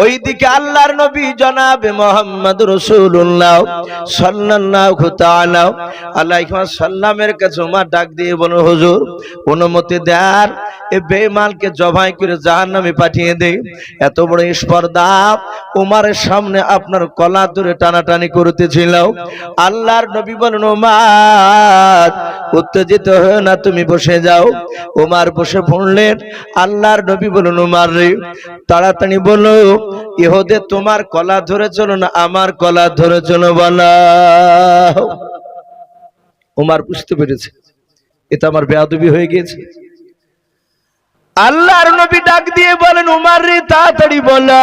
ওইদিকে আল্লাহর নবী জনাবে মুহাম্মদ রাসূলুল্লাহ সাল্লাল্লাহু তাআলা আলাইহি ওয়াসাল্লামের কাছে ওমর ডাক দিয়ে বলল হুজুর অনুমতি দেন, এ বেঈমানকে জবাই করে জাহান্নামে পাঠিয়ে দেই। এত বড় স্পর্ধা ওমরের সামনে আপনার কলা ধরে টানাটানি করতেছিল। আল্লাহর নবী বলেন ওমর উত্তেজিত হও না, তুমি বসে যাও। ওমর বসে পড়লেন। আল্লাহর নবী বলেন ওমর রে তাড়াতাড়ি বলো ইহুদে তোমার কলা ধরে চলো না আমার কলা ধরে চলো বলো। ওমর বুঝতে পেরেছে এটা আমার বেয়াদবি হয়ে গিয়েছে। আল্লাহর নবী ডাক দিয়ে বলেন ওমর রে তাড়াতাড়ি বলো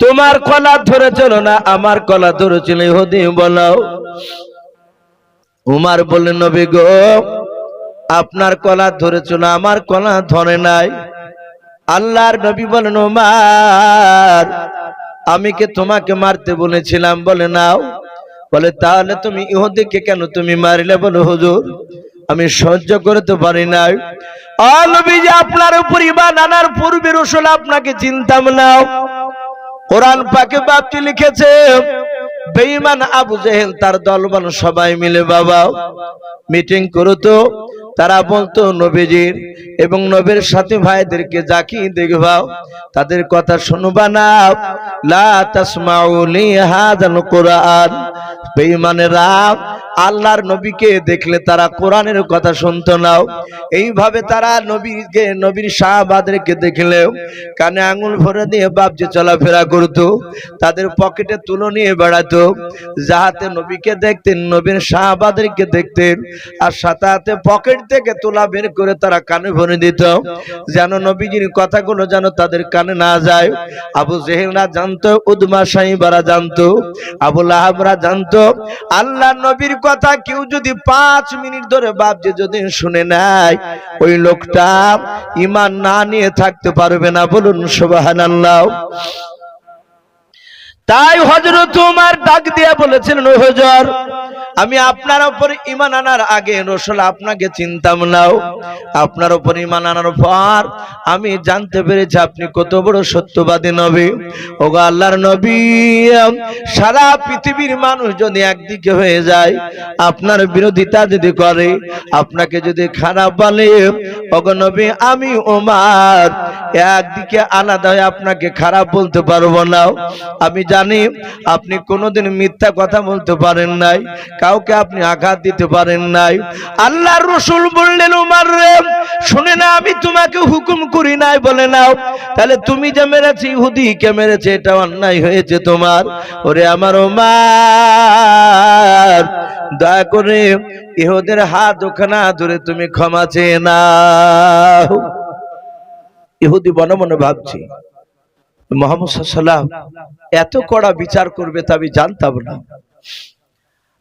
তোমার কলা ধরে চলো না আমার কলা ধরে চলো ইহুদি বলো। ওমর বললেন নবী গো আপনার কলা ধরে চলো আমার কলা ধরে নাই। আল্লাহর নবী বলেন ওমর আমি কি তোমাকে মারতে বলেছিলাম? বলে নাও। বলে তাহলে তুমি ইহুদিকে কেন তুমি মারলে? বলে হুজুর আমি সহ্য করতে পারি নাই। ও নবীজি আপনার উপর ঈমান আনার পূর্বে রাসূল আপনাকে চিনতাম না। কোরআন পাকে বাপটি লিখেছে বেঈমান আবু জেহেল তার দলবল সবাই মিলে বাবা মিটিং করতো। তারা বলতো নবীজির এবং নবীর সাথী ভাইদেরকে যাকি দেখবা তাদের কথা শুনবা না, লা তাসমাউ লিহাযাল কুরআন। বেঈমানেরা আল্লাহর নবীকে দেখলে তারা কোরআনের কথা শুনতো না। এইভাবে তারা নবীকে নবীর সাহাবাদেরকে দেখলেও কানে আঙুল ভরে দিয়ে বাপজি চলাফেরা করতো, তাদের পকেটে তুলো নিয়ে বেড়াতো, যাহাতে নবীকে দেখতেন নবীর সাহাবাদেরকে দেখতেন আর সাথে সাথে পকেট থেকে তুলা বের করে তারা কানে ভরে দিত যেন নবীজির কথাগুলো যেন তাদের কানে না যায়। আবু জেহেলরা জানতো, উদমা সাইবারা জানতো, আবু লাহাবরা জানতো আল্লাহ নবীর কথা কেউ যদি 5 মিনিট ধরে বাপজি যদি শুনে নেয় ওই লোকটা ঈমান না নিয়ে থাকতে পারবে না। বলুন সুবহানাল্লাহ। তাই হযরত ওমর ডাক দিয়ে বলেছিলেন হুজুর আমি আপনার উপর ঈমান আনার আগে রাসূল আপনাকে চিনতাম না, আপনার উপর ঈমান আনার পর আমি জানতে পেরেছি আপনি কত বড় সত্যবাদী নবী। ওগো আল্লাহর নবী, সারা পৃথিবীর মানুষ যদি একদিকে হয়ে যায়, আপনার বিরোধিতা যদি করে, আপনাকে যদি খারাপ বলে, ওগো নবী আমি ওমর একদিকে আলাদা হয়ে আপনাকে খারাপ বলতে পারবো না। আমি জানি আপনি কোনোদিন মিথ্যা কথা বলতে পারেন নাই, কাউকে আপনি আঘাত দিতে পারেন নাই। আল্লাহর রাসূল বললেন, ওমর রে শুনে না, আমি তোমাকে হুকুম করি নাই বলে নাও, তাহলে তুমি যে মেরেছে ইহুদিকে মেরেছে, এটা অন্যায় হয়েছে তোমার। ওরে আমার ওমর, দয়া করে ইহুদের হাত ওখানা ধরে তুমি ক্ষমা চেয়ে নাও। ইহুদি মনে মনে ভাবছি, মুহাম্মদ সাল্লাল্লাহু আলাইহি ওয়াসাল্লাম এত কড়া বিচার করবে তা আমি জানতাম না।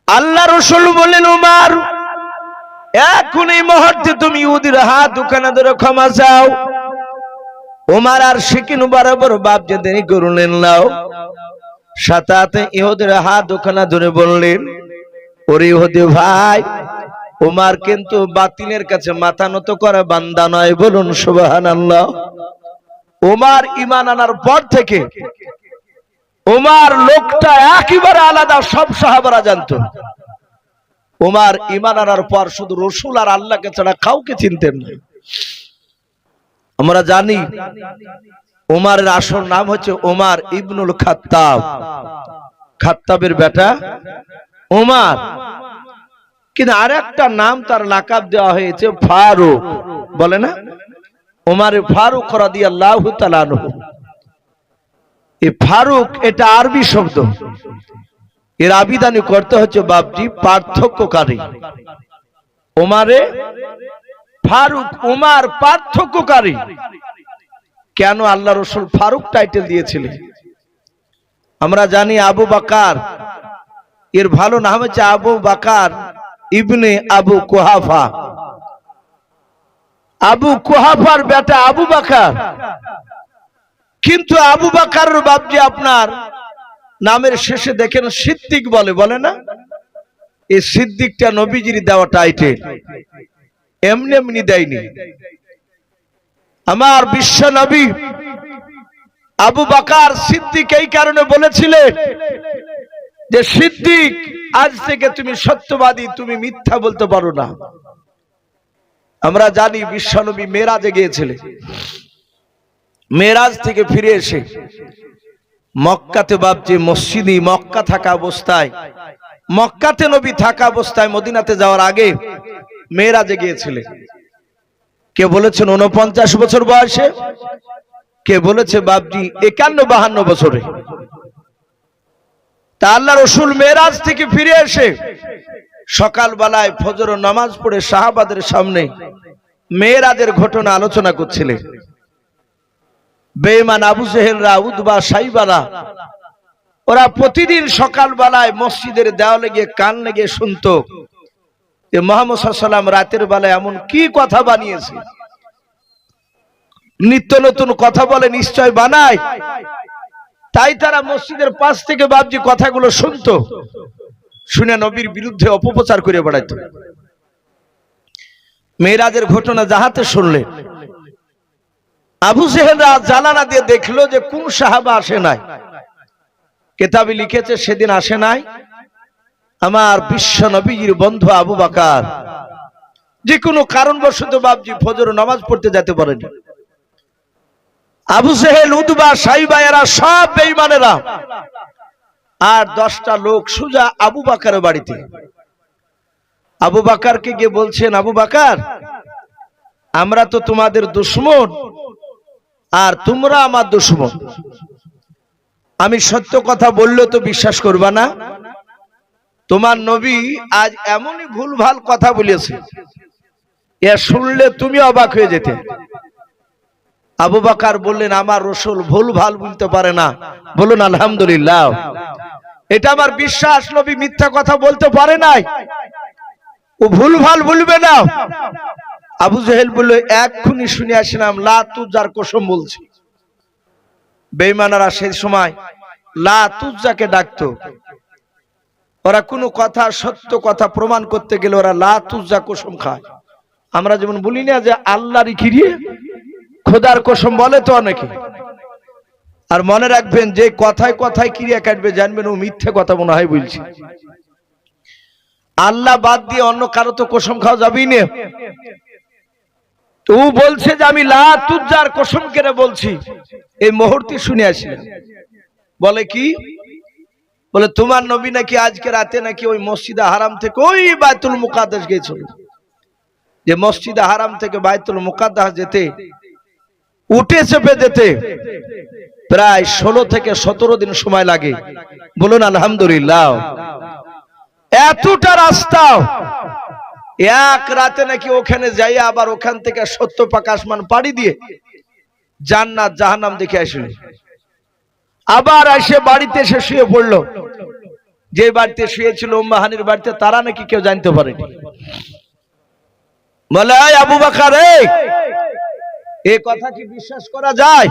আল্লাহ রাসূল বললেন, ওমর এখন এই মুহূর্তে তুমি ইহুদির হাত ওখানা ধরে ক্ষমা চাও। ওমর আর শিকিন বরাবর বাপ যে দেরি করলেন নাও, সাথে সাথে ইহুদির হাত ওখানা ধরে বললেন, ওরে ইহুদি ভাই, ওমর কিন্তু বাতিলের কাছে মাথা নত করা বান্দা নয়, বলুন সুবহানাল্লাহ। ওমর ঈমান আনার পর থেকে ওমর লোকটা একেবারে আলাদা, সব সাহাবারা জানতো। ওমর ঈমান আনার পর শুধু রাসূল আর আল্লাহকে ছাড়া কাউকে চিনতেন না। আমরা জানি ওমরের আসল নাম হচ্ছে ওমর ইবনুল খাত্তাব, খাত্তাবের বেটা ওমর। কিন্তু আরেকটা নাম তার লাকাব দেওয়া হয়েছে ফারুক, বলে না ওমর ফারুক রাদিয়াল্লাহু তাআলা আনহু। এই ফারুক এটা আরবি শব্দ, এর আবিধানি করতে হচ্ছে বাপজি পার্থক্যকারী। ওমরে ফারুক, ওমর পার্থক্যকারী। কেন আল্লাহ রাসূল ফারুক টাইটেল দিয়েছিলেন? আমরা জানি আবু বকর, এর ভালো নাম হচ্ছে আবু বকর ইবনে আবু কুহাফা। আবু কুহাফার বেটা আবু বকর। কিন্তু আবু বকরের বাপজি আপনার নামের শেষে দেখেন সিদ্দিক বলে না? এই সিদ্দিকটা নবীজির দেওয়া টাইটেল, এমনি এমনি দেয়নি। আমার বিশ্ব নবী আবু বকর সিদ্দিক এই কারণে বলেছিলেন যে সিদ্দিক, আজ থেকে তুমি সত্যবাদী, তুমি মিথ্যা বলতে পারো না। আমরা জানি বিশ্ব নবী মেরাজে গিয়েছিলেন, মেরাজ থেকে ফিরে এসে মক্কাতে বাপজি মসজিদে মক্কা থাকা অবস্থায়, মক্কাতে নবী থাকা অবস্থায় মদিনাতে যাওয়ার আগে মেরাজে গিয়েছিলেন। কে বলেছেন 49 বছর বয়সে, কে বলেছে বাপজি 51-52 বছরে। তা আল্লাহ রাসূল মেরাজ থেকে ফিরে এসে সকাল বেলায় ফজর নামাজ পড়ে সাহাবাদের সামনে মেরাজের ঘটনা আলোচনা করছিলেন। বেঈমান আবু জেহেলরা, উতবা, সাইবারা, ওরা প্রতিদিন সকাল বেলায় মসজিদের দেওয়ালে গিয়ে কান লেগে শুনতো যে মুহাম্মদ সাল্লাল্লাহু আলাইহি ওয়াসাল্লাম রাতের বেলায় এমন কি কথা বানিয়েছে। নিত্য নতুন কথা বলে, নিশ্চয় বানায়। তাই তারা মসজিদের পাশ থেকে বাপজি কথাগুলো শুনতো, শুনে নবীর বিরুদ্ধে অপপ্রচার করে বেড়াইতো। মেরাজের ঘটনা যাহাতে শুনলেন, আবু জেহেলরা জানালা দিয়ে দেখলো যে কোন সাহাবা আসে নাই। কিতাবে লিখেছে সেদিন আসে নাই আমার বিশ্ব নবীর বন্ধু আবু বকর। যে কোনো কারণবশত বাপজি ফজর নামাজ পড়তে যেতে পারেনি। আবু জেহেল, উতবা, সাইবা এরা সব বেঈমানেরা। আর 10টা লোক সোজা আবু বকরের বাড়িতে। আবু বকরকে গিয়ে বলছেন, আবু বকর, আমরা তো তোমাদের দুশমন আর তোমরা আমার দুশমন। আমি সত্য কথা বললে তো বিশ্বাস করবা না। তোমার নবী আজ এমনই ভুলভাল কথা বলেছে, এ শুনলে তুমি অবাক হয়ে যেতে। আবু বকর বললেন, আমার রাসূল ভুলভাল বলতে পারে না, বলুন আলহামদুলিল্লাহ। এটা আমার বিশ্বাস, নবী মিথ্যা কথা বলতে পারে নাই, ও ভুলভাল বলবে না। আবু জেহেল বলল, এক্ষুনি শুনে আসলাম লাত উজ্জার কসম বলছি। বেঈমানেরা সেই সময় লাত উজ্জাকে ডাকতো। ওরা কোনো কথা, সত্য কথা প্রমাণ করতে গেলে ওরা লাত উজ্জা কসম খায়। আমরা যেমন বলি না যে আল্লাহরই কিরিয়ে খোদার কসম বলে তো অনেকে। আর মনে রাখবেন, যে কথায় কথায় ক্রিয়া কাটবে জানবেন ও মিথ্যে কথা মনে হয় বলছে। আল্লাহ বাদ দিয়ে অন্য কারো তো কসম খাওয়া যাবেই না। তো ও বলছে যে আমি লাত উজ্জার কসম করে বলছি। এই মুহূর্তে শুনে আসলেন, বলে কি, বলে তোমার নবী নাকি আজকে রাতে নাকি ওই মসজিদে হারাম থেকে ওই বাইতুল মুকাদ্দাস গিয়েছিল। যে মসজিদে হারাম থেকে বাইতুল মুকাদ্দাস যেতে উঠে চেপে যেতে প্রায় 16 থেকে 17 দিন সময় লাগে। বলুন আলহামদুলিল্লাহ। এতটা রাস্তা এক রাতে নাকি ওখানে যাই, আবার ওখান থেকে 70 পাক আসমান পাড়ি দিয়ে জান্নাত জাহান্নাম দেখে আসলো। আবার এসে বাড়িতে এসে শুয়ে পড়লো। যে বাড়িতে শুয়েছিল উম্মে হানির বাড়িতে, তারা নাকি কেউ জানতে পারেনি। বলে আবু বকর, এই কথা কি বিশ্বাস করা যায়?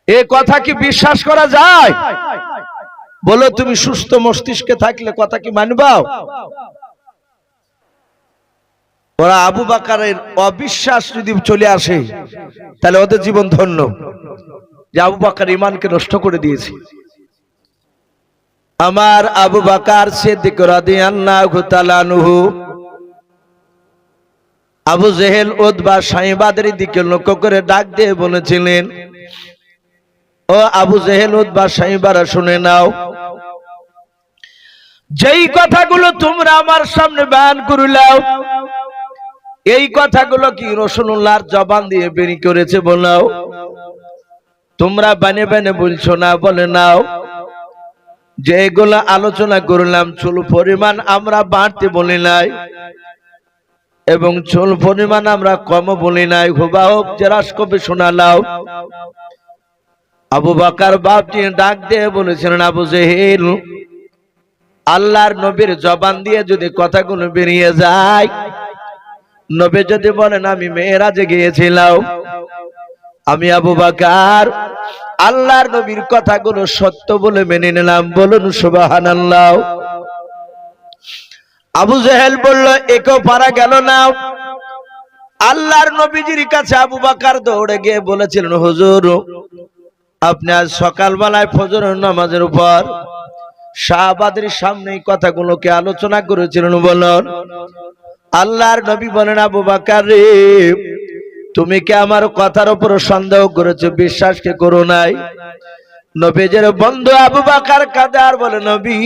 এই কথা কি বিশ্বাস করা যায়? বলো তুমি সুস্থ মস্তিষ্কে থাকলে কথা কি মানবা? ওরা আবু বকরের অবিশ্বাস যদি চলে আসে তাহলে ওদের জীবন ধন্য, যে আবু বকর ঈমানকে নষ্ট করে দিয়েছে। আমার আবু বকর সিদ্দিক রাদিয়াল্লাহু তাআলা আনহু আবু জেহেল, উতবা, সাইবাদের দিকে লক্ষ্য করে ডাক দিয়ে বলেছিলেন, ও আবু জেহেল, উতবা, সাইবারা শুনে নাও, যেই কথাগুলো তোমরা আমার সামনে বয়ান করলাও, এই কথাগুলো কি রাসূলুল্লাহর জবান দিয়ে বের করেছে বলাও? তোমরা বানে বানে বলছো না, বলে নাও। যেগুলো আলোচনা করলাম চুল পরিমাণ আমরা বাড়তে বলি নাই, এবং চুল পরিমাণ আমরা কম বলি নাই। হুবাহুব জেরাস কবে শোনালাও। আবু বকর বাপটি ডাক দিয়ে বলেছিলেন, আবু জেহেল, আল্লাহর নবীর জবান দিয়ে যদি কথাগুলো বেরিয়ে যায়, নবী যদি বলেন আমি মেরাজে গিয়েছিলাম, আমি আবু বকর আল্লাহর নবীর কথাগুলো সত্য বলে মেনে নিলাম। বলুন সুবহানাল্লাহ। আবু জেহেল বলল, একেও পারা গেল না। আল্লাহর নবীজির কাছে আবু বকর দৌড়ে গিয়ে বলেছিলেন, হুজুর, আপনি আজ সকালবেলায় ফজরের নামাজের উপর সাহাবাদের সামনে এই কথাগুলোকে আলোচনা করেছিলেন। বলুন। আল্লাহর নবী বলেন, আবু বকর রে, তুমি কি আমার কথার উপর সন্দেহ করেছো, বিশ্বাস কি করো নাই? নবীজির বন্ধু আবু বকর কাঁদে আর বলে, নবী,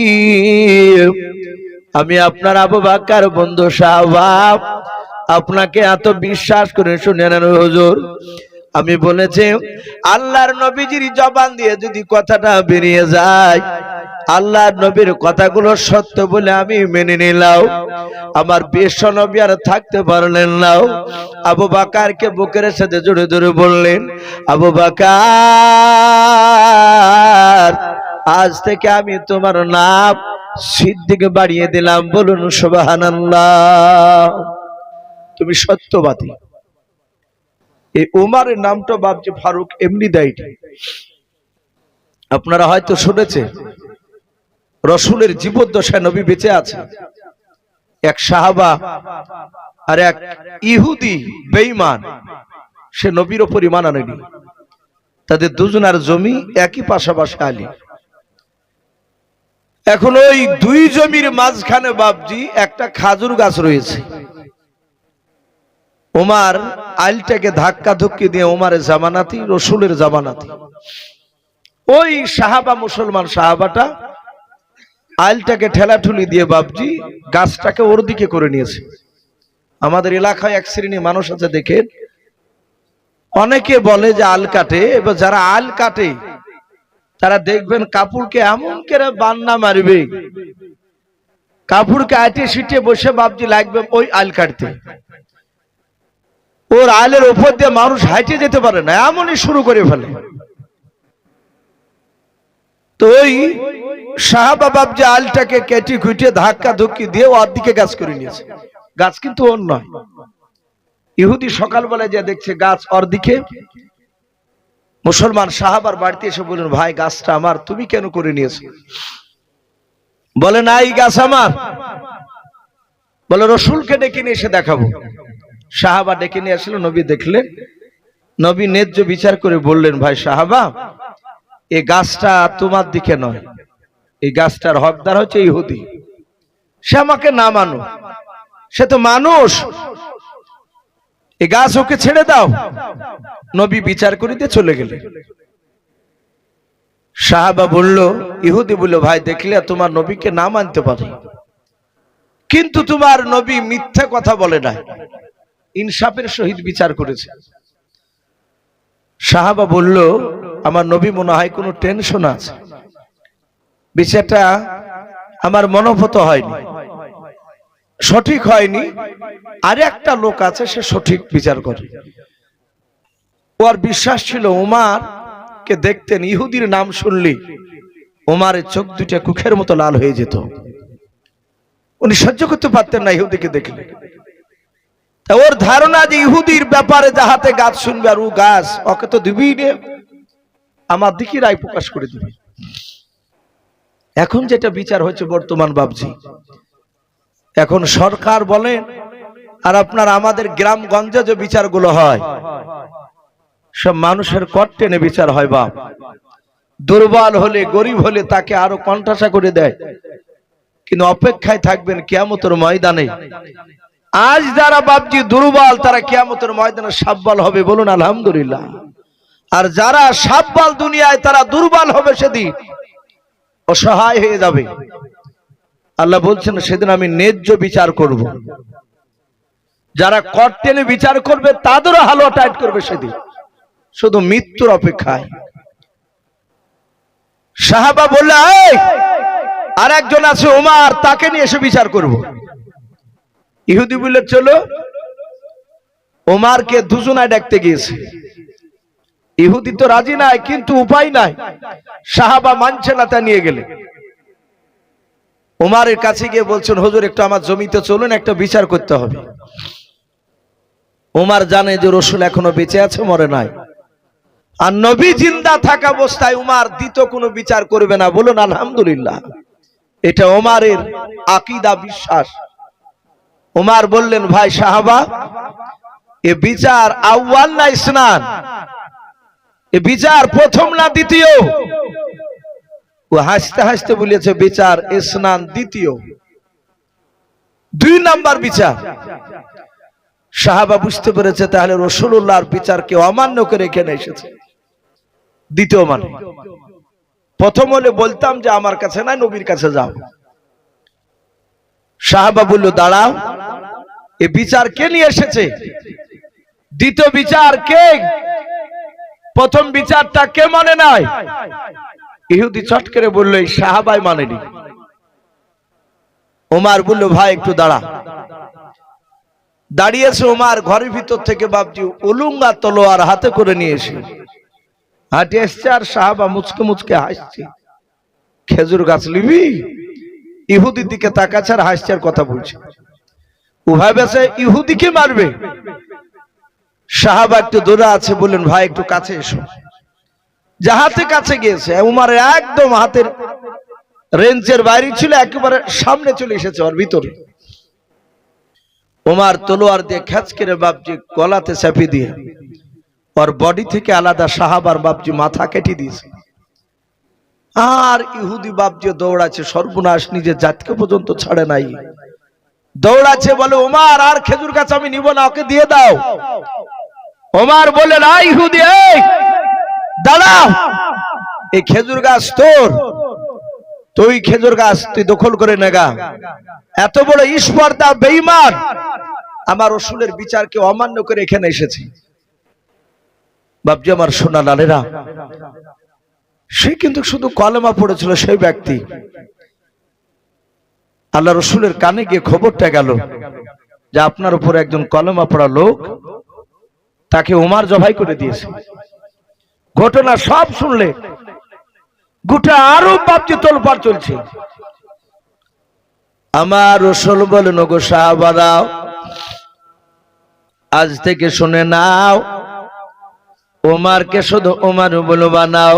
আমি আপনার আবু বকর বন্ধু সাহাবা, আপনাকে এত বিশ্বাস করে শুনে নেন হুজুর। আমি বলেছি আল্লাহর নবীজির জবান দিয়ে যদি কথাটা বেরিয়ে যায়, আল্লাহর নবীর কথাগুলো সত্য বলে আমি মেনে নিলাম। আমার বিশ্ব নবী আর থাকতে পারলেন না। আবু বকরকে বুকের সাথে জড়িয়ে ধরে বললেন, আবু বকর, আজ থেকে আমি তোমার নাম সিদ্দিক বাড়িয়ে দিলাম। বলুন সুবহানাল্লাহ। তুমি সত্যবাদী। এই উমারের নামটা বাপজি ফারুক এমনি দেয়নি। আপনারা হয়তো শুনেছেন, রসুলের জীবদ্দশায় নবী বেঁচে আছে, এক সাহাবা আর এক ইহুদি বেঈমান, সে নবীর উপর ঈমান আনেনি। তাদের দুজনের জমি একই পাশাপাশি আলী। এখন ওই দুই জমির মাঝখানে বাপজি একটা খাজুর গাছ রয়েছে। ওমর আইলটাকে ধাক্কা ধুক্কি দিয়ে, ওমরের জামানাতি, রসুলের জামানাতি, ওই সাহাবা, মুসলমান সাহাবাটা আইলটাকে ঠেলাঠুলি দিয়ে বাপজি গাছটাকে ওর দিকে করে নিয়েছে। আমাদের এলাকায় এক শ্রেণী মানুষ আছে, দেখেন, অনেকে বলে যে আল কাটে। এবার যারা আল কাটে তারা দেখবেন কাপড়কে এমন করে বান্না মারবে, কাপড়কে আটে সিটে বসে বাপজি লাগবে ওই আল কাটতে। ওর আলের উপর দিয়ে মানুষ হাঁটে যেতে পারে না, এমনই শুরু করে ফেলে। তো ওই সাহাবা বাপজি আলটাকে কেটে খুঁটে ধাক্কা ধুক্কি দিয়ে ওর দিকে গাছ করে নিয়েছে। গাছ কিন্তু ওর নয়। ইহুদি সকালবেলা যে দেখছে গাছ ওর দিকে, মুসলমান সাহাবার বাড়িতে এসে বললেন, ভাই গাছটা আমার, তুমি কেন করে নিয়েছো? বলে না এই গাছ আমার। বলে রসুলকে ডেকে নিয়ে এসে দেখাবো। সাহাবা ডেকে নিয়ে আসলো, নবী দেখলেন। নবী ন্যায্য বিচার করে বললেন, ভাই সাহাবা, এই গাছটা তোমার দিকে নয়, এই গাছটার হকদার হচ্ছে ইহুদি। সে আমাকে না মানো, সে তো মানুষ, এই গাছ ওকে ছেড়ে দাও। নবী বিচার করিতে চলে গেলেন। সাহাবা বলল, ইহুদি বলল, ভাই দেখলে তোমার নবীকে না মানতে পারে, কিন্তু তোমার নবী মিথ্যা কথা বলে না, ইনসাফের সহিত বিচার করেছে। সাহাবা বলল, আমার নবী মনে হয় কোনো টেনশন আছে, বিচারটা আমার মনোভূত হয়নি, সঠিক হয়নি। আর একটা লোক আছে, সে সঠিক বিচার করে। ওর বিশ্বাস ছিল ওমর কে দেখতেন, ইহুদির নাম শুনলি ওমরের চোখ দুটা কুখের মতো লাল হয়ে যেত। উনি সহ্য করতে পারতেন না ইহুদিকে দেখলে। তা ওর ধারণা যে ইহুদির ব্যাপারে যাহাতে গাছ শুনবে, আর ও গাছ ওকে তো দিবই না, আমার দিকে রায় প্রকাশ করে দিবে। এখন যেটা বিচার হচ্ছে বর্তমান বাবজি, এখন সরকার বলেন আর আপনার আমাদের গ্রামগঞ্জে যে বিচারগুলো হয়, সব মানুষের কট টেনে বিচার হয়। বাপ দুর্বল হলে, গরিব হলে তাকে আরো কণ্ঠাসা করে দেয়। কিন্তু অপেক্ষায় থাকবেন কিয়ামতের ময়দানে। আজ যারা বাপজি দুর্বল, তারা কিয়ামতের ময়দানে সাব্বাল হবে, বলুন আলহামদুলিল্লাহ। আর যারা সাব্বাল দুনিয়ায়, তারা দুর্বল হবে, সেদিন অসহায় হয়ে যাবে। আল্লাহ বলছেন, সেদিন আমি ন্যায্য বিচার করব। যারা কট টেনে বিচার করবে তাদেরও হালুয়া টাইট করবে সেদিন, শুধু মৃত্যুর অপেক্ষায়। সাহাবা বললে, আর একজন আছে ওমর, তাকে নিয়ে এসে বিচার করব। ইহুদি বললে, চলো। ওমরকে দুজনায় ডাকতে গিয়েছে। ইহুদি তো রাজি নাই, কিন্তু উপায় নাই, সাহাবা মানছে না, তা নিয়ে গেলে। ওমরের কাছে গিয়ে বলছেন, হুজুর একটু আমার জমিতে চলুন, একটা বিচার করতে হবে। ওমর জানে যে রসুল এখনো বেঁচে আছে, মরে নাই। আর নবী জিন্দা থাকা অবস্থায় ওমর দ্বিতীয় কোনো বিচার করবে না, বলুন আলহামদুলিল্লাহ। এটা ওমরের আকীদা, বিশ্বাস। ওমর বললেন, ভাই সাহাবা, এ বিচার আউয়াল না ইসনান, এ বিচার প্রথম না দ্বিতীয়? ও হাসতে হাসতে বলেছে, বিচার ইসনান, দ্বিতীয়, 2 নাম্বার বিচার। সাহাবা বুঝতে পেরেছে, তাহলে রাসূলুল্লাহর বিচারকে অমান্য করে এখানে এসেছে। দ্বিতীয় মানে, প্রথম হলে বলতাম যে আমার কাছে না, নবীর কাছে যাও। সাহাবা বলল, দাঁড়াও, এ বিচার কে নিয়ে এসেছে? দ্বিতীয় বিচার কে? প্রথম বিচারটা কে মানে নাই? ইহুদি চট করে বলল, এই সাহাবাই মানেনি। ওমর বলল, ভাই একটু দাঁড়া। দাঁড়িয়েছে ওমর, ঘরের ভিতর থেকে বাপজি উলুঙ্গা তলোয়ার হাতে করে নিয়ে এসে হাঁটে এসছে। আর সাহাবা মুচকে মুচকে হাসছে। খেজুর গাছ লিবি? ইহুদির দিকে তাকাচ্ছে আর হাসছে, আর কথা বলছে। উভয় বেছে ইহুদিকে মারবে। সাহাবা একটু দূরে আছে, বললেন, ভাই একটু কাছে এসো। যাহাতে কাছে গিয়েছে, উমারের একদম হাতের রেঞ্জের বাইরে ছিল, একেবারে সামনে চলে এসেছে ওর ভিতরে। ওমর তলোয়ার দিয়ে খ্যাচ করে বাপজি গলাতে চাপি দিয়ে ওর বডি থেকে আলাদা সাহাবার বাপজি মাথা কেটে দিয়েছে। আর ইহুদি বাপজি দৌড়াচ্ছে, সর্বনাশ, নিজের জাতকে পর্যন্ত ছাড়ে নাই। দৌড়াচ্ছে, বলে, ওমর আর খেজুর গাছ আমি নিব না, ওকে দিয়ে দাও। ওমর বলে, না ইহুদি, এই দাঁড়াও, এই খেজুর গাছ তোর, তুই খেজুর গাছ তুই দখল করে নেগা। এত বড় স্পর্ধা, বেঈমান, আমার রাসূলের বিচারকে অমান্য করে এখানে এসেছে। বাপজি আমার সোনা লালেরা, সে কিন্তু শুধু কলেমা পড়েছিল সেই ব্যক্তি। আল্লাহ রাসূলের কানে গিয়ে খবরটা গেল যে আপনার উপর একজন কলেমা পড়া লোক, তাকে ওমর জবাই করে দিয়েছে। ঘটনা সব শুনলে গোটা আরব বাপজি তোলপাড় চলছে। আমার রাসূল বলেন, ওগো সাহাবারা, আজ থেকে শুনে নাও, ওমরকে শুধু ওমর বলবা নাও,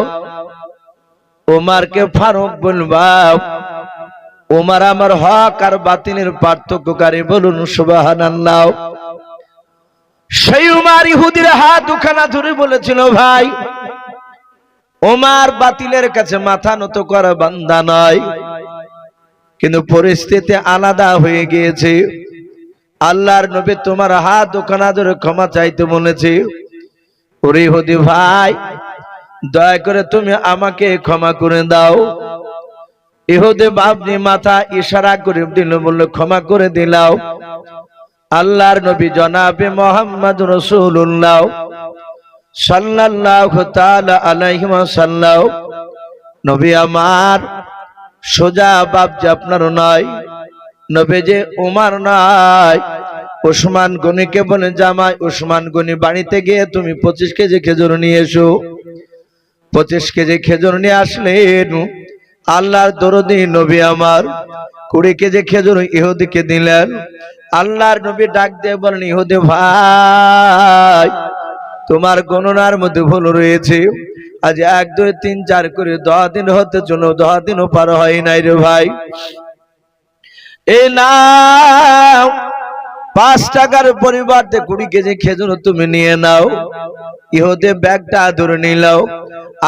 ওমরকে ফারুক বলবা, ওমর আমার হক আর বাতিলের পার্থক্যকারী, বলুন সুবহানাল্লাহ। সেই উমর ইহুদির হাত দুখানা ধরে বলেছিল, ভাই ওমর বাতিলের কাছে মাথা নত করা বান্দা নয়, কিন্তু পরিস্থিতি আলাদা হয়ে গিয়েছে। আল্লাহর নবী তোমার হাত দুখানা ধরে ক্ষমা চাইতে বলেছে। ওরে ইহুদি ভাই, দয়া করে তুমি আমাকে ক্ষমা করে দাও। ইহুদি বাপনি মাথা ইশারা করে দিল, বলল ক্ষমা করে দিলাও। আল্লাহর নবী জনাবে মুহাম্মদ রাসূলুল্লাহ সাল্লাল্লাহু তাআলা আলাইহি ওয়াসাল্লাম, নবী আমার সোজা বাপ যে আপনার নয়, নবী যে উমর নয়, ওসমান গনিকে বলে জামাই ওসমান গনি বাড়িতে গিয়ে তুমি 25 কেজি খেজুর নিয়ে এসো। 25 কেজি খেজুর নিয়ে আসলেন। আল্লাহর দরদি নবী আমার 20 কেজি খেজুর ইহুদিকে দিলেন। আল্লাহর নবী ডাক দিয়ে বলেন, ইহুদি ভাই তোমার গণনার মধ্যে ভুল রয়েছে। আজ 1 2 3 4 করে 10 দিন হতে চলো, 10 দিনও পার হয় নাই রে ভাই। এই নাও 5 টাকার পরিবর্তে 20 কেজি খেজুর তুমি নিয়ে নাও। ইহুদি ব্যাগটা ধরে নিলাও।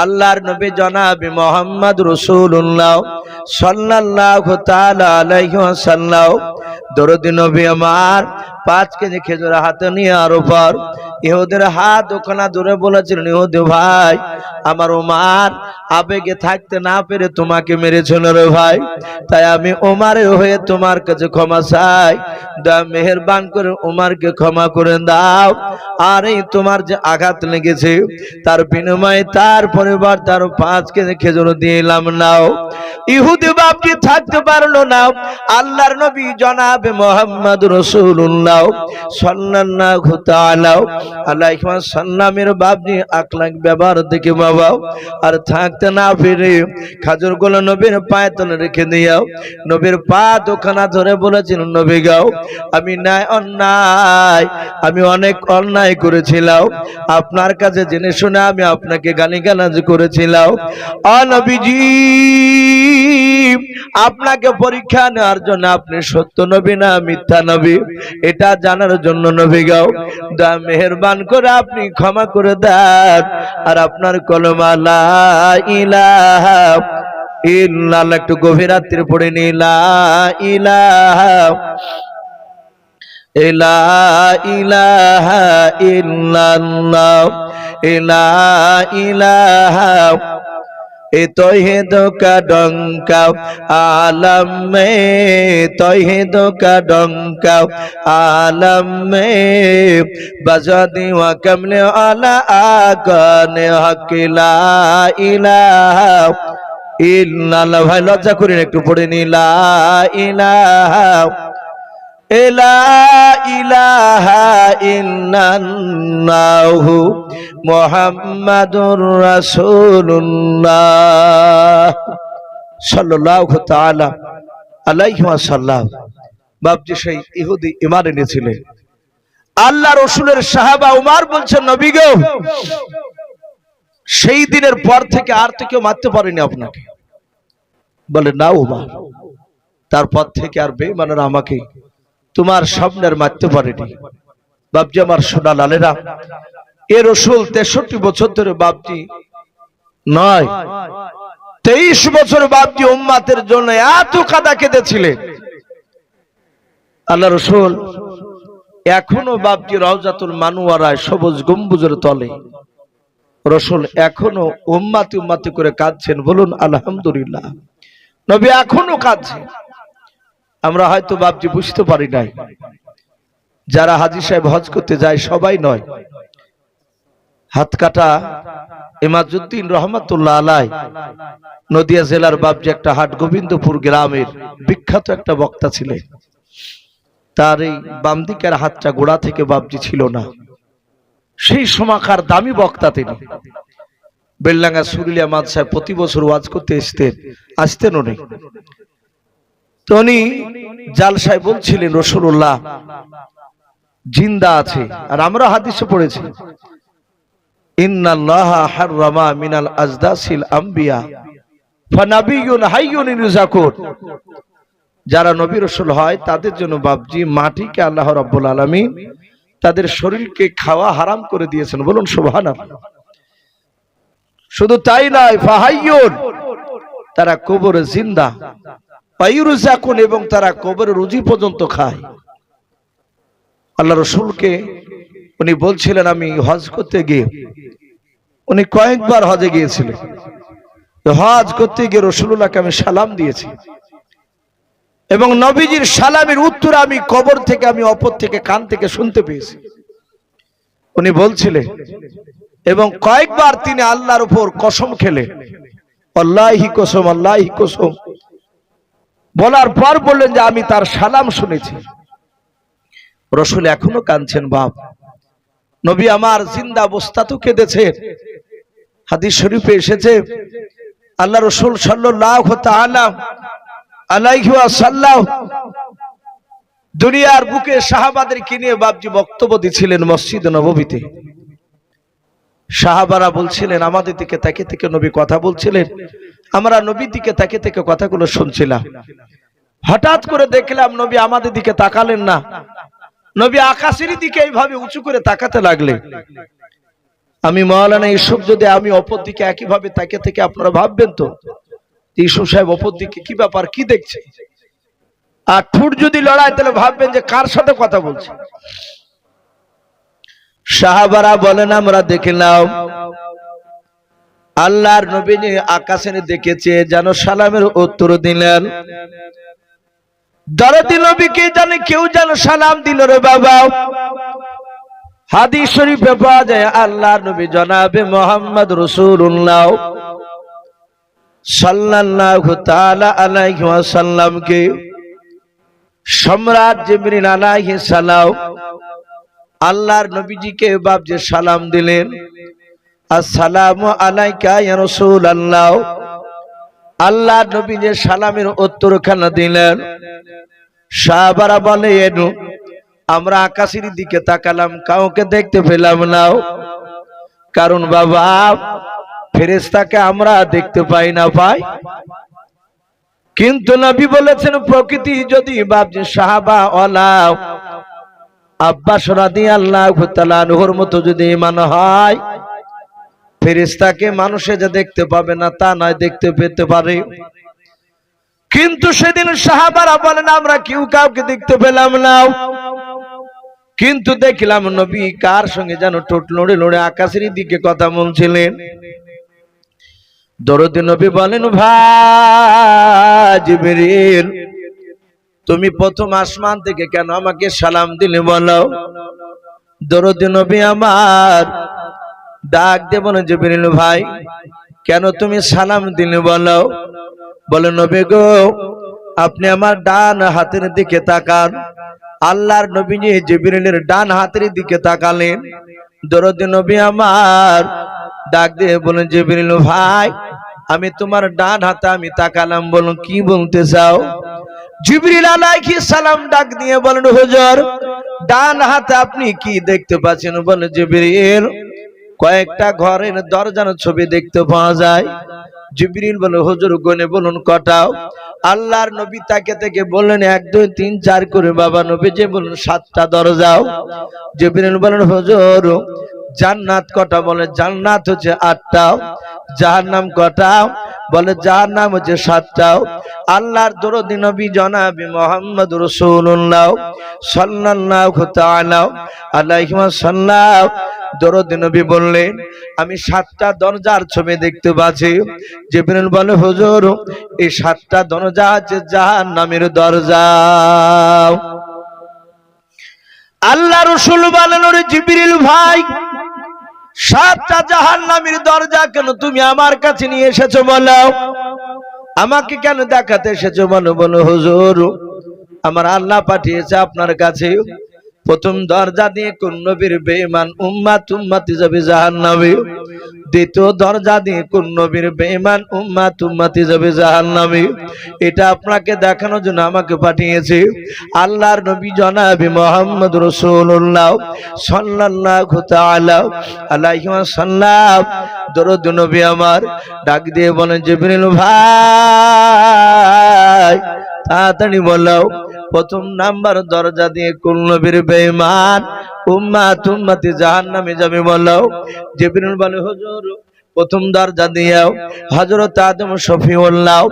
আল্লাহর নবী জনাবে মুহাম্মদ রাসূলুল্লাহ সাল্লাল্লাহু তাআলা আলাইহি ওয়াসাল্লাম, দরদি নবী আমার 5 কেজি খেজুর হাতে নিয়ে আর উপর ইহুদির হাত ওখানে ধরে বলেছিলেন, ইহুদি ভাই আমার ওমর আবেগে থাকতে না পেরে তোমাকে মেরেছিল রে ভাই, তাই আমি ওমরের হয়ে তোমার কাছে ক্ষমা চাই, দয়া মেহেরবান করে ওমরকে ক্ষমা করে দাও। আর এই তোমার যে আঘাত লেগেছে তার বিনিময়ে তার পরিবার তার 5 কেজি খেজুর দিলাম নাও। ইহুদি বাপটি থাকতে পারলো না। আল্লাহর নবী জনাবে মুহাম্মদ রাসূলুল্লাহ সাল্লাল্লাহু তাআলা আলাইহি ওয়াসাল্লামের বাপনি আকলাক ব্যবহার দেখে বাবা আর থাকতে না পেরে খাজুরগুলো নবীর পায়ে তলে রেখে দিও। নবীর পা দুখানা ধরে বলেছিল, নবী গাও আমি আমি অনেক অন্যায় করেছিলাম, আপনার কাছে জেনে শুনে আমি আপনাকে গালিগালাজ করেছিলাম। নবীজি আপনাকে পরীক্ষা নেওয়ার জন্য আপনি সত্য নবী না মিথ্যা নবী এটা জানার জন্য নবী গাও দয়া মেহেরবান করে আপনি ক্ষমা করে দেন। আর আপনার কলমা লা ইলাহা ইল্লাল্লাহ একটু গভীর রাত্রে পড়ে নি, লা ইলাহা ইলাহা ইল্লাল্লাহ লা ইলাহা तौहीद का डंका आलम में, तौहीद का डंका आलम में बजा दीवा कमले आला आकाने हक ला इलाहा इल्लल्लाह। भाई लज्जा करें একটু পড়ে নি, লা ইলাহা লা ইলাহা ইল্লাল্লাহু মুহাম্মাদুর রাসূলুল্লাহ সাল্লাল্লাহু তাআলা আলাইহি ওয়াসাল্লাম। বাপজি সেই ইহুদি ঈমান এনেছিলেন। আল্লাহ রাসূলের সাহাবা উমর বলছেন, নবী গো সেই দিনের পর থেকে আর তো কেউ মারতে পারেনি আপনাকে। বলে না উমর, তারপর থেকে আর বেঈমানরা আমাকে তোমার সামনের মারতে পারেনি। বাপজি আমার সোনা লালেরা, এ রাসূল 63 বছর ধরে বাপজি নয় 23 বছর বাপজি উম্মতের জন্য এত কাঁদা কেঁদেছিলেন। আল্লাহ রাসূল এখনো বাপজি রওজাতুল মানওয়ারায় সবুজ গম্বুজের তলে রাসূল এখনো উম্মতি করে কাঁদছেন। বলুন আলহামদুলিল্লাহ। নবী এখনো কাঁদছেন। আমরা হয়তো বাপজি বুঝতে পারি নাই। যারা হাজী সাহেব হজ করতে যায় সবাই নয়। হাত কাটা ইমাজউদ্দিন রহমাতুল্লাহ আলাই নদিয়া জেলার বাপজি একটা হাট গোবিন্দপুর গ্রামের বিখ্যাত একটা বক্তা ছিলেন। তার এই বাম দিকের হাতটা গোড়া থেকে বাপজি ছিল না। সেই সময়কার দামি বক্তা তিনি। বেলডাঙ্গা সুরুলিয়া মাদ্রাসায় প্রতি বছর ওয়াজ করতে আসতেন উনি। তো উনি জালসায় বলছিলেন রাসূলুল্লাহ জিন্দা আছে। আর আমরা হাদিসে পড়েছি, ইন্নাল্লাহা হাররামা মিনাল আজদাসিল আম্বিয়া ফানাবিয়ুন হাইয়ুন ইরজাকুর। যারা নবী রাসূল হয় তাদের জন্য বাপজি মাটিকে আল্লাহ রাব্বুল আলামিন তাদের শরীরকে খাওয়া হারাম করে দিয়েছেন, বলুন সুবহানাল্লাহ। শুধু তাই নয়, ফাহাইয়ুন, তারা কবরে জিন্দা, পায়ুরজাকুন, এবং তারা কবরে রুজি পর্যন্ত খায়। আল্লাহ রাসূলকে উনি বলছিলেন, আমি হজ করতে গিয়ে, উনি কয়েকবার হজে গিয়েছিলেন, হজ করতে গিয়ে রাসূলুল্লাহকে আমি সালাম দিয়েছি এবং নবীজির সালামের উত্তর আমি কবর থেকে, আমি অপর থেকে, কান থেকে শুনতে পেয়েছি। উনি বলছিলেন এবং কয়েকবার তিনি আল্লাহর উপর কসম খেলেন, আল্লাহি কসম, আল্লাহি কসম, বলার পর বললেন যে আমি তার সালাম শুনেছি। রাসূল এখনো কাঁদছেন বাপ, নবী আমার জিন্দা অবস্থাতেও কেঁদেছেন। হাদিস শরীফে এসেছে আল্লাহ রাসূল সাল্লাল্লাহু তাআলা আলাইহি ওয়াসাল্লাম দুনিয়ার বুকে সাহাবাদেরকে নিয়ে বাপজি বক্তব্য দিচ্ছিলেন মসজিদে নববীতে। সাহাবারা বলছিলেন, আমাদের দিকে তাকে থেকে নবী কথা বলছিলেন, আমরা নবীর দিকে তাকে থেকে কথাগুলো শুনছিলাম। হঠাৎ করে দেখলাম নবী আমাদের দিকে তাকালেন না, নবী আকাশের দিকে এইভাবে উঁচু করে তাকাতে লাগলেন। আমি মাওলানা ইউসুফ যদি আমি অপর দিকে একইভাবে তাকে থেকে আপনারা ভাববেন তো ইউসুফ সাহেব অপর দিকে কি ব্যাপার, কি দেখছে, আর ঠোঁট যদি লড়ায় তাহলে ভাববেন যে কার সাথে কথা বলছে। সাহাবারা বলেন, আমরা দেখলাম আল্লাহর নবী আকাশে দেখেছে, যেন সালামের উত্তর দিলেন। দরদি নবীকে জানে কেউ যেন সালাম দিল রে বাবা। হাদিস শরীফে পাওয়া যায় আল্লাহর নবী জনাবে মুহাম্মদ রাসূলুল্লাহ সাল্লাল্লাহু তাআলা আলাইহি ওয়াসাল্লামকে সম্রাট জিবরিল আলাইহিস সালাম আল্লাহর নবীজিকে বাপ যে সালাম দিলেন, আসসালামু আলাইকা ইয়া রাসূলুল্লাহ, আল্লাহর নবী যে সালামের উত্তরখানা দিলেন। সাহাবারা বলেন, আমরা আকাশের দিকে তাকালাম, কাউকে দেখতে পেলাম না, কারণ বাবা ফেরেশতাকে আমরা দেখতে পাই না পাই, কিন্তু নবী বলেছেন প্রকৃতি যদি বাপজি সাহাবা ওয়ালা আব্বাস রাদিয়াল্লাহু তাআলা আনহুর মতো যদি ঈমান হয়, ফেরেশতাকে মানুষে যে দেখতে পাবে না তা নয়, দেখতে পেতে পারে। কিন্তু সেদিন সাহাবারা বলেন আমরা কেউ কাউকে দেখতে পেলাম না, কিন্তু দেখলাম নবী কার সঙ্গে যেন ঠোঁট লড়ে লড়ে আকাশের দিকে কথা বলছিলেন। দরদি নবী বলেন, ভাই জিবরিল, তুমি প্রথম আসমান থেকে কেন আমাকে সালাম দিলে বলো? দরদি নবী আমার ডাক দিয়ে বলেন, জিবরিল ভাই কেন তুমি সালাম দিলে বলো? বলে, নবী গো আপনি আমার ডান হাতের দিকে তাকান। আল্লাহর নবী জিবরিলের ডান হাতের দিকে তাকালেন। দরদি নবী আমার ডাক দিয়ে বলেন, জিবরিল ভাই আমি তোমার ডান হাতে আমি তাকালাম, বলুন কি বলতে চাও? জিবরিল আলাইহিস সালাম ডাক দিয়ে বলেন, হুজুর ডান হাতে আপনি কি দেখতে পাচ্ছেন? বলে, জিবরিল কয়েকটা ঘরের দরজার ছবি দেখতে পাওয়া যায়। জিবরিল বলে, হুজুর গনে বলুন কটাও? আল্লাহর নবী তাকে থেকে বললেন 1 2 3 4 করে। বাবা নবী যে বলুন 7টা দরজাও। জিবরিল বলেন, হুজুর জান্নাত কটা? বলে, জান্নাত হচ্ছে 8টা। জাহান্নাম কটা? বলে, জাহান্নাম হচ্ছে 7টা। আল্লাহর দরদি নবী জনাবে মুহাম্মদ রাসূলুল্লাহ সাল্লাল্লাহু তাআলা আলাইহি ওয়াসাল্লাম দরদি নবী বললেন, আমি 7টা দরজার ছবি দেখতে পাচ্ছি। জিবরিল বলে, হুজুর এই 7টা দরজা হচ্ছে জাহান্নামের দরজা। আল্লাহ রাসূল বলেন, ওরে জিবরিল ভাই 7টা জাহান্নামের দরজা কেন তুমি আমার কাছে নিয়ে এসেছো বলো? আমাকে কেন দেখাতে এসেছো বলো? বলো, হুজুর আমার আল্লাহ পাঠিয়েছে আপনার কাছে। প্রথম দরজা দিয়ে কোন নবীর বেঈমান উম্মতি যাবে জাহান্নামে। দ্বিতীয় দরজা দিয়ে কোন নবীর বেঈমান উম্মতি যাবে জাহান্নামে। এটা আপনাকে দেখানোর জন্য আমাকে পাঠিয়েছে আল্লাহর নবী জনাবে মুহাম্মদ রাসূলুল্লাহ সাল্লাল্লাহু তাআলা আলাইহি ওয়াসাল্লাম। দরুদ নবী আমার ডাক দিয়ে বলেন, জিবরিল ভাই তাড়াতাড়ি বলো প্রথম নাম্বার দরজা দিয়ে কোন নবীর বেঈমান উম্মাত উম্মতি জাহান্নামে যাবে বলো। জিবরিল বলে হুজুর প্রথম দরজা দিয়েও হযরত আদম শফিউল্লাহ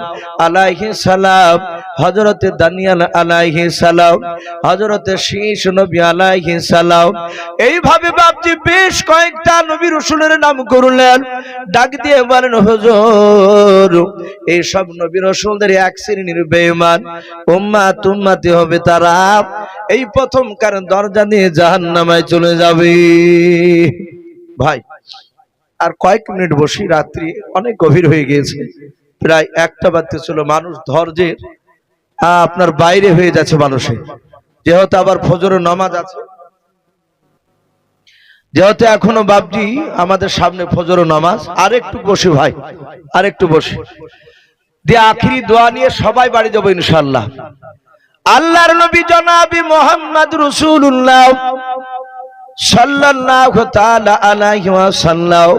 আলাইহিস সালাম, হযরত দানিয়াল আলাইহিস সালাম, হযরত শীশ নবী আলাইহিস সালাম, এইভাবে বাপজি বেশ কয়েকটা নবী রাসূলের নাম করলেন। ডাক দিয়ে বলেন হুজুর এই সব নবী রাসূলদের এক শ্রেণীর বেঈমান উম্মাত উম্মতি হবে, তারা এই প্রথম কারণ দরজা দিয়ে জাহান্নামে চলে যাবে। ভাই আর কয়েক মিনিট বসি, রাত্রি অনেক গভীর হয়ে গিয়েছে, প্রায় 1টা বাজতে ছিল। মানুষ ধৈর্যের আপনার বাইরে হয়ে যাচ্ছে মানুষের, যেহেতু আবার ফজরের নামাজ আছে, যেহেতু এখনো বাপজি আমাদের সামনে ফজরের নামাজ। আর একটু বসি ভাই, আর একটু বসি দিয়ে আখিরি দোয়া নিয়ে সবাই বাড়ি যাবো ইনশাআল্লাহ। আল্লাহর নবী জনাবি মুহাম্মদ রাসূলুল্লাহ সাল্লাল্লাহু তাআলা আলাইহি ওয়াসাল্লাম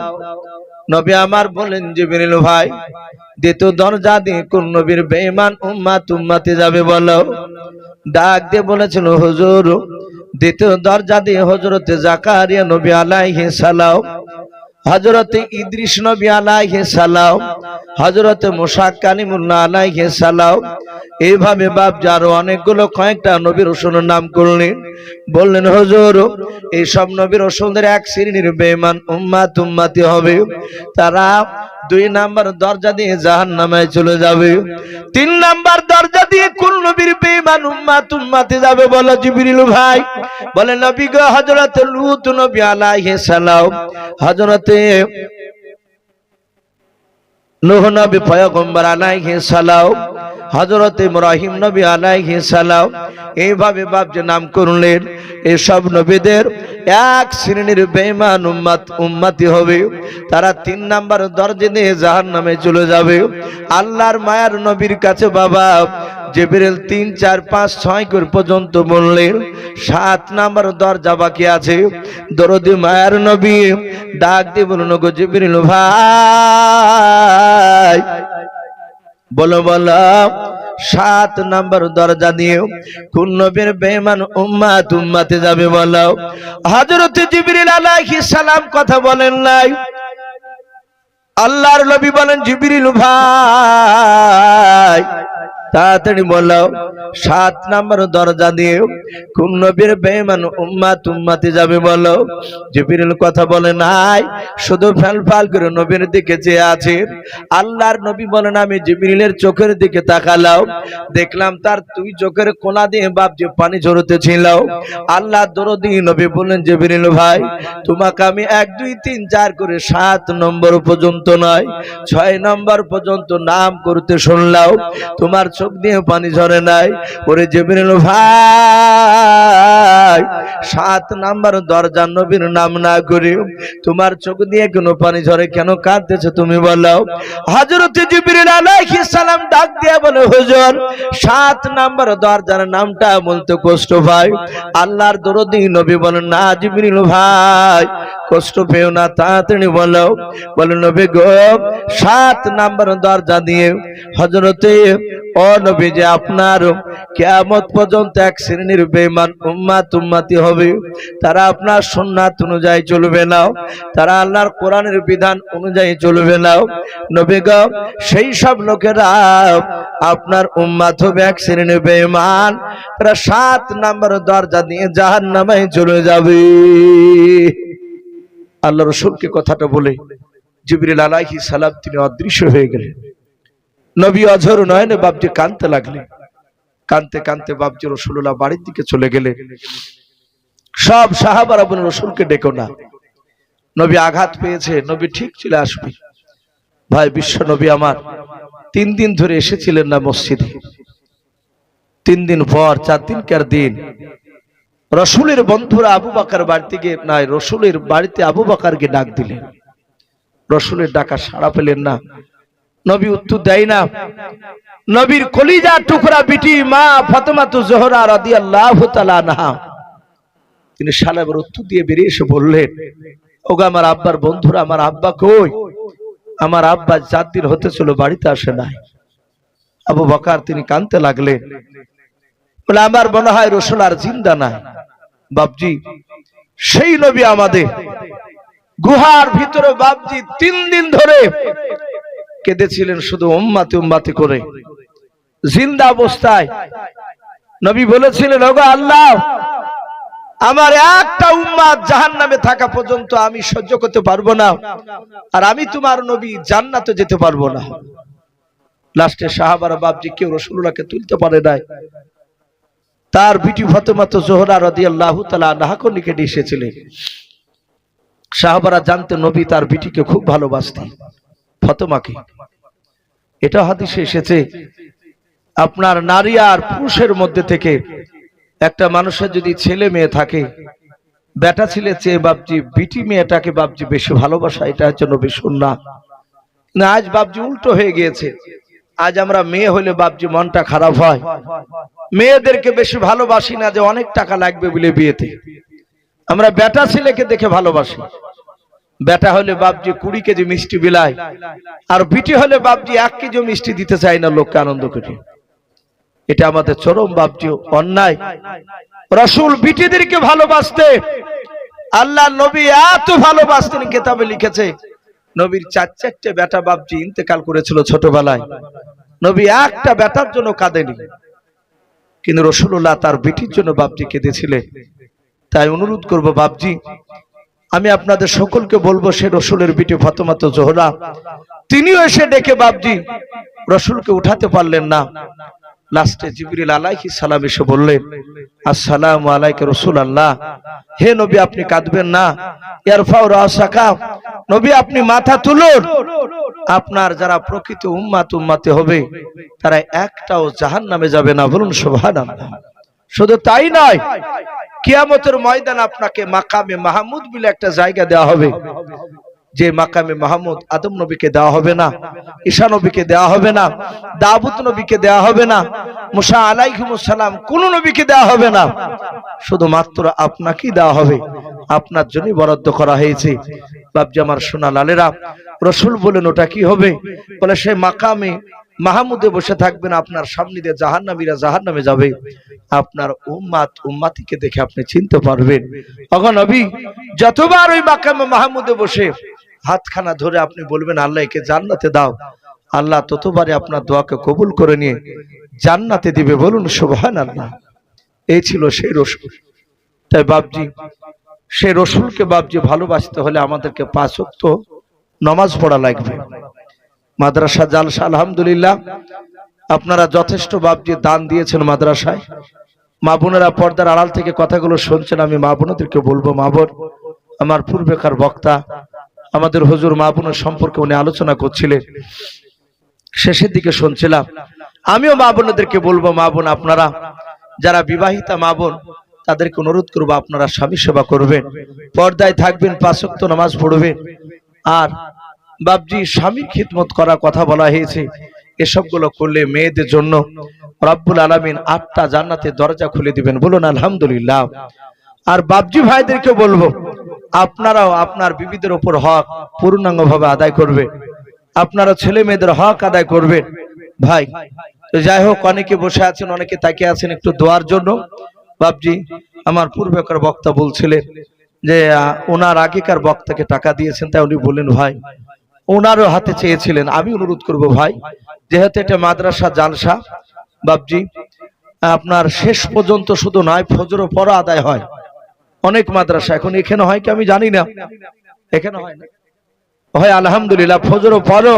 নবী আমার বলেন জিবরিল ভাই দ্বিতীয় দরজা দিয়ে কোন নবীর বেঈমান উম্মত উম্মতি যাবে বলো। ডাক দিয়ে বলেছিল হুজুর দ্বিতীয় দরজা দিয়ে হযরত জাকারিয়া নবী আলাইহিস সালাম, হযরত ইদ্রিস নবী আলাইহিস সালাম, হযরত মুসা কালিমুল্লাহ আলাইহিস সালাম, এইভাবে বাপ যারো অনেকগুলো কয়েকটা নবী রাসূলের নাম করলেন। বললেন হুজুর এই সব নবী রাসূলদের এক শ্রেণীর বেঈমান উম্মত উম্মতি হবে, তারা 2 নাম্বার দরজা দিয়ে জাহান্নামে চলে যাবে। 3 নাম্বার দরজা দিয়ে কোন নবীর বেঈমান উম্মত উম্মতি যাবে বলো জিবরিল ভাই। বলে নবী গো হযরত লূত নবী আলাইহিস সালাম, হযরত নূহ নবী পয়গম্বর আলাইহিস সালাম, হযরত ইব্রাহিম নবী আলাইহিস সালাম, এইভাবে বাপ যে নাম করলেন এই সব নবীদের এক শ্রেণীর বেঈমান উম্মত উম্মতি হবে, তারা 3 নাম্বার দরজা দিয়ে জাহান্নামে চলে যাবে। আল্লাহর মায়ার নবীর কাছে বাবা জিবরিল 3 4 5 6 করে পর্যন্ত বললেন 7 নাম্বার দরজা বাকি আছে। দরদি মায়ার নবী ডাক দিয়ে বলুন গো জিবরিল ভাই বলো বলো 7 নাম্বার দরজা দিয়ে কোন নবীর বেঈমান উম্মত উম্মতি যাবে বলো। হযরত জিবরিল আলাইহিস সালাম কথা বলেন নাই, আল্লাহর নবী বলেন জিবরিল ভাই তাড়াতাড়ি বলো 7 নাম্বার দরজা দিয়ে কোন নবীর বেঈমান উম্মত উম্মতি যাবে বলো। জিবরিল কথা বলে নাই, শুধু ফাল করে নবীর দিকে চেয়ে আছে। আল্লাহর নবী বলেন আমি জিবরিলের চোখের দিকে তাকালাম, দেখলাম তার 2 চোখের কোণা দিয়ে বাপ যে পানি ঝরতেছিল। আল্লাহ দরদি নবী বলেন জিবরিল ভাই তোমাকে আমি 1 2 3 4 করে 7 নম্বর পর্যন্ত নয় 6 নম্বর পর্যন্ত নাম করতে শুনলাম, তোমার চোখ দিয়ে পানি ঝরে নাই। ওরে জিবরিল ভাই 7 নাম্বার দরজা নবীর নাম না করে তোমার চোখ দিয়ে কোনো পানি ঝরে কেন, কাঁদতেছো তুমি বলো। হযরত জিবরিল আলাইহিস সালাম ডাক দিয়ে বলে হুজুর 7 নাম্বার দরজার নামটা বলতে কষ্ট পাই। আল্লাহর দরদি নবী বলেন না জিবরিল ভাই কষ্ট পেও না, তাড়াতাড়ি বলো। বলে নবী গো 7 নাম্বার দরজা দিয়ে হযরতে ও নবী যে আপনার কিয়ামত পর্যন্ত এক শ্রেণীর বেঈমান উম্মত উম্মতি হবে, তারা আপনার সুন্নাত অনুযায়ী চলবে না, তারা আল্লাহর কোরআনের বিধান অনুযায়ী চলবে না। নবী গো সেই সব লোকেরা আপনার উম্মত হবে এক শ্রেণীর বেঈমান, তারা 7 নাম্বার দরজা দিয়ে জাহান্নামে চলে যাবে। আল্লাহ রাসূলকে কথাটা বলে জিবরিল আলাইহিস সালাম তিনি অদৃশ্য হয়ে গেলেন। নবী অঝর নয়নে বাপজি কাঁদতে লাগলেন। কাঁদতে কাঁদতে বাপজি রাসূলুল্লাহ বাড়ির দিকে চলে গেলেন। সব সাহাবারা বলেন রাসূলকে ডেকো না, নবী আঘাত পেয়েছে, নবী ঠিক চলে আসবে। ভাই বিশ্ব নবী আমার 3 দিন ধরে এসেছিলেন না মসজিদে। 3 দিন পর 4 দিনকার দিন রাসূলের বন্ধুরা আবু বকর বাড়িতে গিয়ে নাই রাসূলের বাড়িতে আবু বকরকে ডাক দিলেন। রাসূলের ডাকা সাড়া পেলেন না, নবী উত্তর দেয় না। নবীর কলিজা টুকরা বিটি মা ফাতেমাতু জোহরা রাদিয়াল্লাহু তাআলা আনহা তিনি সালামের উত্তর দিয়ে বেরিয়ে এসে বললেন ওগো আমার আব্বার বন্ধুরা, আমার আব্বা কই? আমার আব্বা 4 দিন হতে ছিল বাড়িতে আসে নাই। আবু বকর তিনি কাঁদতে লাগলেন, বলে আমার মনে হয় রাসূল আর জিন্দা নাই। বাপজি, সেই নবী আমাদের গুহার ভিতরে বাপজি 3 দিন ধরে কেঁদেছিলেন শুধু উম্মতি উম্মতি করে। জিন্দা অবস্থায় নবী বলেছিলেন, ওগো আল্লাহ, আমার একটা উম্মত জাহান্নামে থাকা পর্যন্ত আমি সহ্য করতে পারবো না, আর আমি তোমার নবী জান্নাতে যেতে পারবো না। লাস্টে সাহাবারা বাপজি কেউ রাসূলুল্লাহকে তুলতে পারে নাই। তার বিটি ফাতেমা জোহরা রাদিয়াল্লাহু তাআলা আনহাকে নিকটে এসেছিলেন। সাহাবারা জানতেন নবী তার বিটিকে খুব ভালোবাসতেন, ফাতেমাকে। এটা হাদিসে এসেছে, আপনার নারী আর পুরুষের মধ্যে থেকে একটা মানুষের যদি ছেলে মেয়ে থাকে, বেটা ছেলে চেয়ে বাপজি বিটি মেয়েটাকে বাপজি বেশি ভালোবাসা, এটা হচ্ছে নবী সুন্নাহ। না, আজ বাপজি উল্টো হয়ে গিয়েছে। আজ আমরা মেয়ে হলে বাপজি মনটা খারাপ হয়, মেয়েদেরকে বেশি ভালোবাসি না, যে অনেক টাকা লাগবে বলে বিয়েতে। আমরা বেটা ছেলেকে দেখে ভালোবাসি। বেটা হলে বাপজি 20 কেজি মিষ্টি বিলায়, আর বিটি হলে বাপজি 1 কেজি মিষ্টি দিতে চাই না লোককে আনন্দ করে। এটা আমাদের চরম বাপজি অন্যায়। রাসূল বিটিদেরকে ভালোবাসতে, আল্লাহ নবী এত ভালোবাসতেন, কিতাবে লিখেছে নবীর 4-4টে বেটা বাপজি ইন্তেকাল করেছিল ছোটবেলায়। নবী একটা বেটার জন্য কাঁদেনি, কিন্তু রাসূলুল্লাহ তার বিটির জন্য বাপজি কেঁদেছিলেন। তাই অনুরোধ করব বাপজি, আমি আপনাদের সকলকে বলবো, সে রাসূলের বিটি ফাতেমা জোহরা, তিনিও এসে ডেকে বাপজি রাসূলকে উঠাতে পারলেন না। লাস্টে জিবরিল আলাইহিস সালাম এসে বললেন, আসসালামু আলাইকা রাসূলুল্লাহ, হে নবী আপনি কাঁদবেন না। ইরফাউ রাসাকা, নবী আপনি মাথা তুলুন। আপনার যারা প্রকৃত উম্মত উম্মতি হবে, তারা একটাও জাহান্নামে যাবে না। বলুন সুবহানাল্লাহ। শুধু তাই নয়, কিয়ামতের ময়দানে আপনাকে মাকামে মাহমুদ বলে একটা জায়গা দেওয়া হবে, যে মাকামে মাহমুদ আদম নবীকে দেওয়া হবে না, ঈসা নবীকে দেওয়া হবে না, দাউদ নবীকে দেওয়া হবে না, মুসা আলাইহিস সালাম কোন নবীকে দেওয়া হবে না, শুধুমাত্র আপনাকেই দেওয়া হবে। আপনার জন্যই বরাদ্দ করা হয়েছে। বাপজি আমার সোনা লালেরা, রাসূল বলেন ওটা কি হবে? বলে সেই মাকামে মাহমুদে বসে থাকবেন, আপনার সামনে দিয়ে জাহান্নামীরা জাহান্নামে যাবে, আপনার উম্মত উম্মতিকে দেখে আপনি চিনতে পারবেন। ওগো নবী, যতবার ওই মাকামে মাহমুদে বসে হাতখানা ধরে আপনি বলবেন আল্লাহ একে জান্নাতে দাও, আল্লাহ ততবারে আপনার দোয়াকে কবুল করে নিয়ে জান্নাতে দিবে। বলুন সুবহানাল্লাহ। এই ছিল সেই রাসূল। তাই বাপজি, সেই রাসূলকে বাপজি ভালোবাসতে হলে আমাদেরকে 5 ওয়াক্ত নামাজ পড়া লাগবে। মাদ্রাসা জালসা আলহামদুলিল্লাহ আপনারা যথেষ্ট বাপজি দান দিয়েছেন মাদ্রাসায়। মা বোনেরা পর্দার আড়াল থেকে কথাগুলো শুনছেন, আমি মা বোনদেরকে বলবো, মা বোন, আমার পূর্বেকার বক্তা আমাদের হুজুর মা বোনের সম্পর্কে উনি আলোচনা করছিলেন, শেষের দিকে শুনছিলাম। আমিও মা বোনদেরকে বলবো, মা বোন আপনারা যারা বিবাহিতা মা বোন, তাদেরকে অনুরোধ করবো আপনারা স্বামী সেবা করবেন, পর্দায় থাকবেন, 5 ওয়াক্ত নামাজ পড়বেন। আর বাপজি স্বামীর খিদমত করার কথা বলা হয়েছে, এসবগুলো করলে মেয়েদের জন্য রব্বুল আলামিন 8টা জান্নাতের দরজা খুলে দিবেন। বলুন আলহামদুলিল্লাহ। আর বাপজি ভাইদেরকে বলবো, আপনারাও আপনার বিবিদের উপর হক পূর্ণাঙ্গভাবে আদায় করবেন, আপনারা ছেলে মেয়েদের হক আদায় করবেন। ভাই তো যাই হোক, অনেকে বসে আছেন, অনেকে তাকিয়ে আছেন একটু দোয়ার জন্য। বাপজি আমার পূর্বেকার বক্তা বলছিলেন যে ওনার আগেকার বক্তাকে টাকা দিয়েছেন, তাই উনি বলেন ভাই ওনারও হাতে চেয়েছিলেন। আমি অনুরোধ করব ভাই, যেহেতু এটা মাদ্রাসা জালসা, বাপজি আপনার শেষ পর্যন্ত শুধু নয়, ফজরের পর আদায় হয় অনেক মাদ্রাসা। এখন এখানে হয় কি আমি জানি না, এখানে হয় না, হয় আলহামদুলিল্লাহ। ফজরের পরও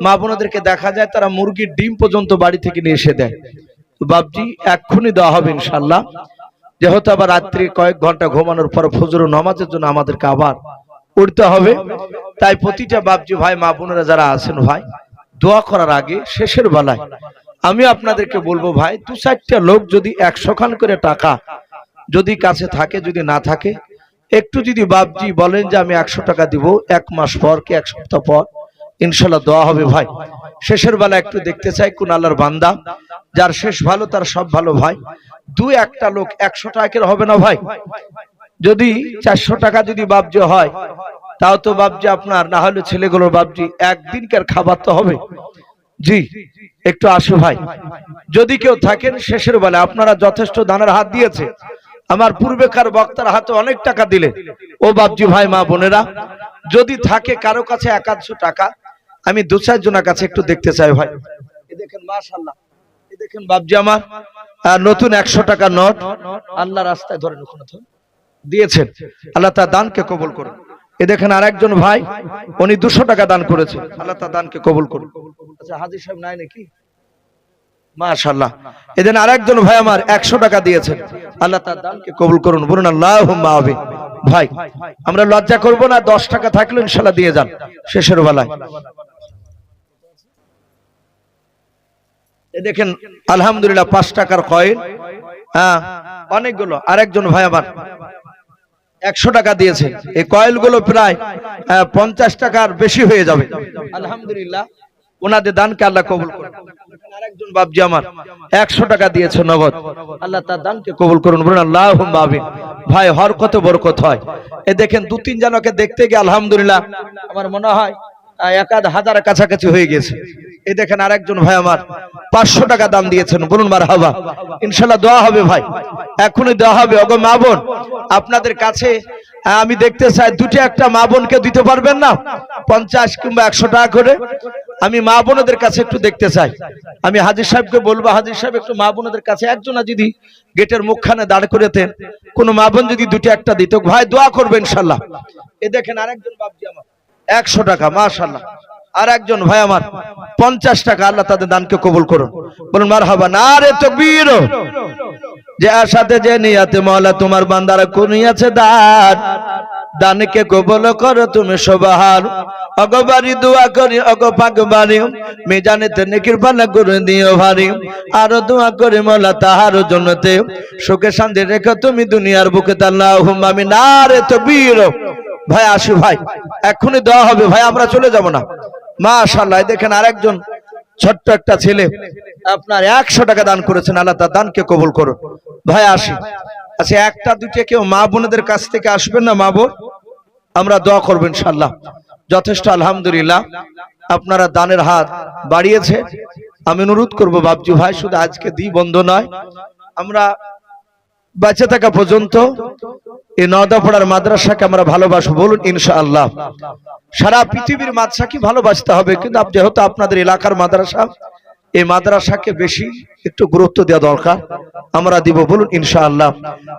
মা বোনদেরকে দেখা যায় তারা মুরগির ডিম পর্যন্ত বাড়ি থেকে নিয়ে এসে দেয়। বাপজি এক্ষুনি দেওয়া হবে ইনশাআল্লাহ। যেহেতু আবার রাত্রি কয়েক ঘন্টা ঘুমানোর পর ফজরের নামাজের জন্য আমাদেরকে আবার উঠতে হবে, তাই প্রতিটা বাপজি ভাই মা বোনেরা যারা আছেন ভাই, দোয়া করার আগে শেষের বেলায় আমি আপনাদেরকে বলবো ভাই, 2-4টা লোক যদি 100 খান করে টাকা যদি কাছে থাকে, যদি না থাকে একটু যদি বাপজি বলেন যে আমি 100 টাকা দিব, 1 মাস পর কি 1 সপ্তাহ পর ইনশাআল্লাহ দোয়া হবে ভাই। শেষের বেলা একটু দেখতে চাই কোন আল্লাহর বান্দা যার শেষ ভালো তার সব ভালো ভাই। 2-1টা লোক 100 টাকার হবে না ভাই, যদি 400 টাকা যদি বাপজি হয়, তাও তো বাপজি আপনার না হলে ছেলেগুলোর বাপজি একদিনকার খাবার তো হবে। জি একটু আসো ভাই, যদি কেউ থাকেন শেষের বেলা, আপনারা যথেষ্ট দানের হাত দিয়েছে, আমার পূর্বেকার বক্তার হাতে অনেক টাকা দিলে, ও বাপজি ভাই মা বোনেরা, যদি থাকে কারো কাছে 100 টাকা, আমি 2-4 জনের কাছে একটু দেখতে চাই ভাই। এই দেখেন মাশাআল্লাহ, এই দেখেন বাপজি আমার নতুন 100 টাকা নোট আল্লাহ রাস্তায় ধরে দিয়েছেন, আল্লাহ তার দানকে কবুল করুন। এ দেখেন আরেকজন ভাই, উনি 200 টাকা দান করেছেন, আল্লাহ তার দানকে কবুল করুন। আচ্ছা হাজী সাহেব নাই নাকি? মাশাআল্লাহ। এদিন আরেকজন ভাই আমার 100 টাকা দিয়েছেন, আল্লাহ তার দানকে কবুল করুন, বলুন আল্লাহুম্মা আমিন। ভাই আমরা লজ্জা করব না, 10 টাকা থাকলে ইনশাআল্লাহ দিয়ে যান শেষের বেলায়। এই দেখেন আলহামদুলিল্লাহ 5 টাকার কয়েন, হ্যাঁ অনেকগুলো। আরেকজন ভাই আমার 100 টাকা দিয়েছেন, এই কয়েলগুলো প্রায় 50 টাকার বেশি হয়ে যাবে। আলহামদুলিল্লাহ ওনাদের দানকে আল্লাহ কবুল করুন। আরেকজন বাপজি আমার 100 টাকা দিয়েছে নগদ, আল্লাহ তার দানকে কবুল করুন, বলুন আল্লাহুম্মা আমিন। ভাই হরকত বরকত হয়। এই দেখেন 2-3 জনকে দেখতে গিয়ে আলহামদুলিল্লাহ আমার মনে হয় 1,000 কাছাকাছি হয়ে গেছে। এই দেখেন আরেকজন ভাই আমার 500 টাকা দান দিয়েছেন, বলুন মারহাবা। ইনশাআল্লাহ দোয়া হবে ভাই, এখনই দেওয়া হবে। ওগো মা বোন, আপনাদের কাছে আমি দেখতে চাই দুটো একটা মা বোনকে দিতে পারবেন না 50 কিংবা 100 টাকা করে? আমি মা বোনদের কাছে একটু দেখতে চাই। আমি হাজী সাহেবকে বলবো, হাজী সাহেব একটু মা বোনদের কাছে একজনা যদি গেটের মুখখানে দাঁড় করেতেন, কোন মা বোন যদি দুটো একটা দিত, ভাই দোয়া করবে ইনশাআল্লাহ। এই দেখেন আরেকজন বাপজি আমার 100 টাকা, মাশাআল্লাহ। আর একজন ভাই আমার 50 টাকা, আল্লাহ তাদের দানকে কবুল করুন, বলুন মারহাবা। নারে তাকবীর। যে আশাতে যে নিয়াতে মাওলা তোমার বান্দারা করিয়াছে দান, দানকে কবুল করো তুমি সবার। অগবারি দোয়া করি অগ পাকবারি, মিজানেতে নেকির পাল্লা করে দিও ভারী। আর দোয়া করি মাওলা তাহার জন্নতে সুখে শান্তি রেখো তুমি দুনিয়ার বুকে, আল্লাহুম্মা আমিন। নারে তাকবীর। ভাই আসি ভাই, এখনই দেওয়া হবে ভাই, আমরা চলে যাব না। মাশাআল্লাহ। দেখেন আরেকজন ছোট্ট একটা ছেলে আপনার 100 টাকা দান করেছেন, আল্লাহ তার দানকে কবুল করুন। ভাই আসি। আচ্ছা একটা দুটো কেউ মা বোনদের কাছ থেকে আসবেন না? মা বোন আমরা দোয়া করব ইনশাআল্লাহ। যথেষ্ট আলহামদুলিল্লাহ আপনারা দানের হাত বাড়িয়েছে। আমি অনুরোধ করব বাবজু ভাই, শুধু আজকে দিই বন্ধ নয়, আমরা বেঁচে থাকা পর্যন্ত এই নওদাপাড়ার মাদ্রাসাকে আমরা ভালোবাসবো, বলুন ইনশাআল্লাহ। সারা পৃথিবীর মাদ্রাসাকে ভালোবাসতে হবে, কিন্তু যেহেতু আপনাদের এলাকার মাদ্রাসা, এই মাদ্রাসাকে বেশি একটু গুরুত্ব দেওয়া দরকার, আমরা দিব, বলুন ইনশাআল্লাহ।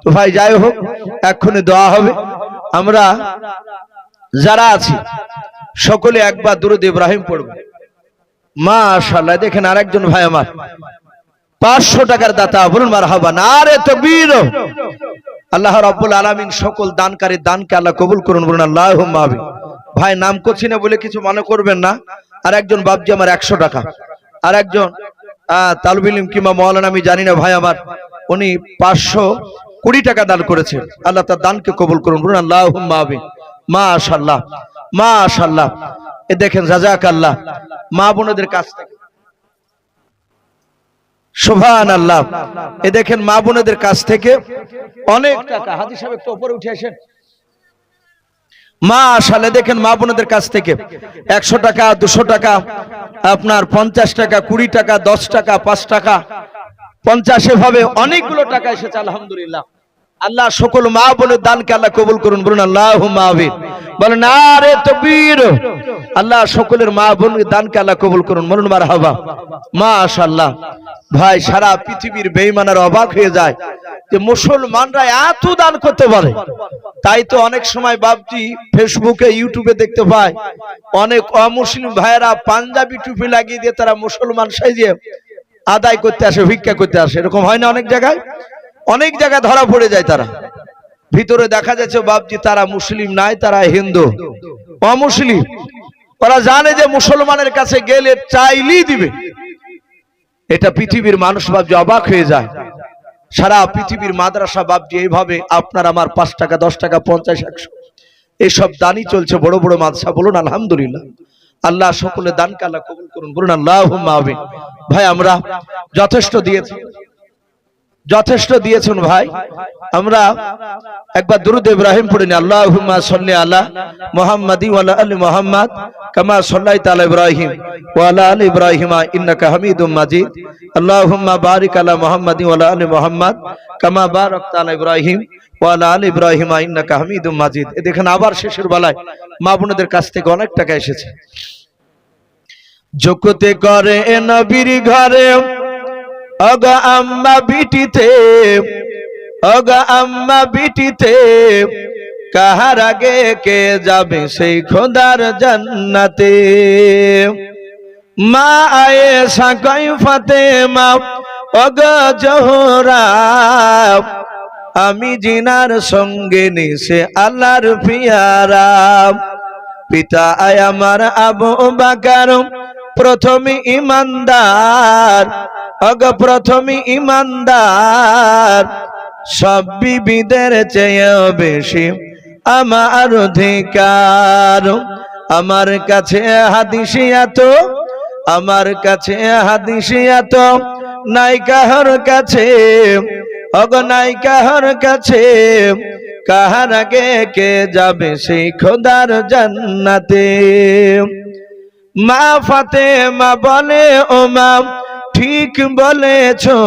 তো ভাই যাই হোক, এক্ষুনি দেওয়া হবে। আমরা যারা আছি সকলে একবার দুরূদ ইব্রাহিম পড়ব। মাশাআল্লাহ। দেখেন আরেকজন ভাই আমার 500 টাকার দাতা, বলুন মারহাবা। নারে তাকবীর। আল্লাহ রাব্বুল আলামিন সকল দানকারী দানকে আল্লাহ কবুল করুন, বলুন আল্লাহুম্মা আমিন। ভাই নাম করছি না বলে কিছু মনে করবেন না। আর একজন বাপজি আমার 100 টাকা, আর একজন তালবুল ইলম কিংবা মাওলানা আমি জানি না ভাই আমার, উনি 520 টাকা দান করেছেন, আল্লাহ তার দানকে কবুল করুন, বলুন আল্লাহুম্মা আমিন। মাশাআল্লাহ মাশাআল্লাহ। এ দেখেন জাযাকাল্লাহ মা বোনদের কাছ থেকে, সুবহানাল্লাহ। এ দেখেন মা বোনদের কাছ থেকে অনেক টাকা। হাজী সাহেব একটু উপরে উঠে আসেন। মাশাআল্লাহ। দেখেন মা বোনদের কাছ থেকে 100 টাকা, 200 টাকা, আপনার 50 টাকা, 20 টাকা, 10 টাকা, 5 টাকা, 50 এভাবে অনেকগুলো টাকা এসেছে আলহামদুলিল্লাহ। আল্লাহ সকল মা বোনের দানকে আল্লাহ কবুল করুন, বলুন আল্লাহুম্মা আমিন। বলেন নারে তাকবীর। আল্লাহ সকলের মা বোনের দানকে আল্লাহ কবুল করুন, বলুন মারহাবা। মাশাআল্লাহ। ভাই সারা পৃথিবীর বেঈমানরা অবাক হয়ে যায় যে মুসলমানরা এত দান করতে পারে। তাই তো অনেক সময় বাপজি ফেসবুকে ইউটিউবে দেখতে পাই অনেক অমুসলিম ভাইয়েরা পাঞ্জাবি টুপি লাগিয়ে দিয়ে তারা মুসলমান সাইজে আদায় করতে আসে, ভিক্ষা করতে আসে। এরকম হয় না অনেক জায়গায়? অনেক জায়গায় ধরা পড়ে যায় তারা। ভিতরে দেখা যাচ্ছে বাপজি তারা মুসলিম নাই, তারা হিন্দু, অমুসলিম। ওরা জানে যে মুসলমানের কাছে গেলে চাইলেই দিবে। এটা পৃথিবীর মানুষ বাপজি অবাক হয়ে যায়। সারা পৃথিবীর মাদ্রাসা বাপজি এইভাবে আপনার আমার 5 টাকা, 10 টাকা, 50, 100 এইসব দানই চলছে, বড় বড় মাদ্রাসা, বলুন আলহামদুলিল্লাহ। আল্লাহ সকলে দানকে আল্লাহ কবুল করুন, বলুন আল্লাহুম্মা আমিন। ভাই আমরা যথেষ্ট দিয়েছি, যথেষ্ট দিয়েছেন ভাই। আমরা একবার দুরূদ ইব্রাহিম পড়ে নিই। আল্লাহুম্মা সাল্লি আলা মুহাম্মাদি ওয়া আলা আলি মুহাম্মাদ কামা সাল্লাইতা আলা ইব্রাহিম ওয়া আলা আলি ইব্রাহিম ইন্নাকা হামিদুম মাজিদ। আল্লাহুম্মা বারিক আলা মুহাম্মাদি ওয়া আলা আলি মুহাম্মাদ কামা বারাকতা আলা ইব্রাহিম ওয়া আলা আলি ইব্রাহিম ইন্নাকা হামিদুম মাজিদ। এ দেখেন আবার শেষের বেলায় মা বোনদের কাছ থেকে অনেক টাকা এসেছে। জগতে করে নবীর ঘরে অগা আম্মা বিটিতে, অগা আম্মা বিটিতে, কাহার আগে কে যাবে সেই খোদার জান্নাতে। মা আয়েশা কয় ফাতেমা অগা জোহরা, আমি জিনার সঙ্গে নিছে আল্লাহর পিয়ারা। পিতা আয় আমার আবু বকর প্রথম ইমানদার, অগ প্রথম ইমানদার, সব বিবিদের চেয়ে বেশি আমার অধিকার। আমার কাছে হাদিসিয়াত, আমার কাছে হাদিসিয়াত নাই কাহার কাছে, অগ নাই কাহার কাছে, কাহার আগে কে যাবে সেই খোদার জান্নাতে। মা ফাতেমা বলে ও মা ঠিক বলেছো,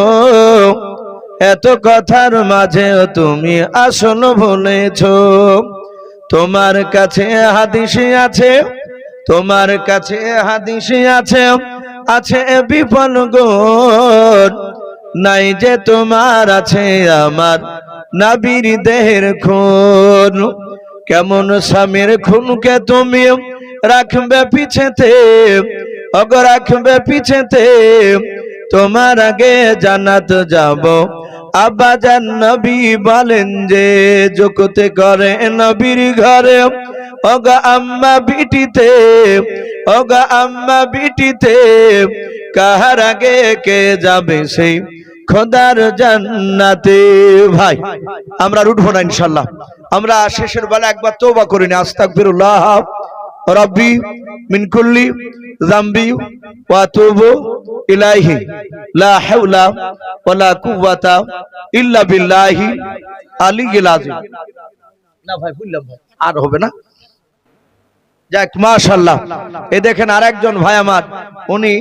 এত কথার মাঝেও তুমি আসল বলেছো। তোমার কাছে হাদিস আছে, তোমার কাছে হাদিস আছে, আছে বিপল গুণ, নাই যে তোমার আছে আমার নবীর দেহের খুন। কেমন স্বামীর খুনকে তুমি রাখবে পিছেতে, অগ রাখবে পিছেতে, তোমার আগে জান্নাত যাব। আব্বাজান নবী বলেন যে জগতে করে নবীর ঘরে অগা আম্মা বিটিতে, অগা আম্মা বিটিতে, কাহার আগে কে যাবে সেই খোদার জান্নাতে। ভাই আমরা উঠবো না ইনশাআল্লাহ, আমরা শেষের বেলা একবার তওবা করে নি। আস্তাগফিরুল্লাহ রব্বি মিন কুল্লি যামবি ওয়া আতুবু ইলাইহি লা হাওলা ওয়ালা কুওয়াতা ইল্লা বিল্লাহি আলিয়্যিল আযীম। না ভাই বললাম ভাই আর হবে না। যাক মাশাআল্লাহ। এই দেখেন আরেকজন ভাই আমার, উনি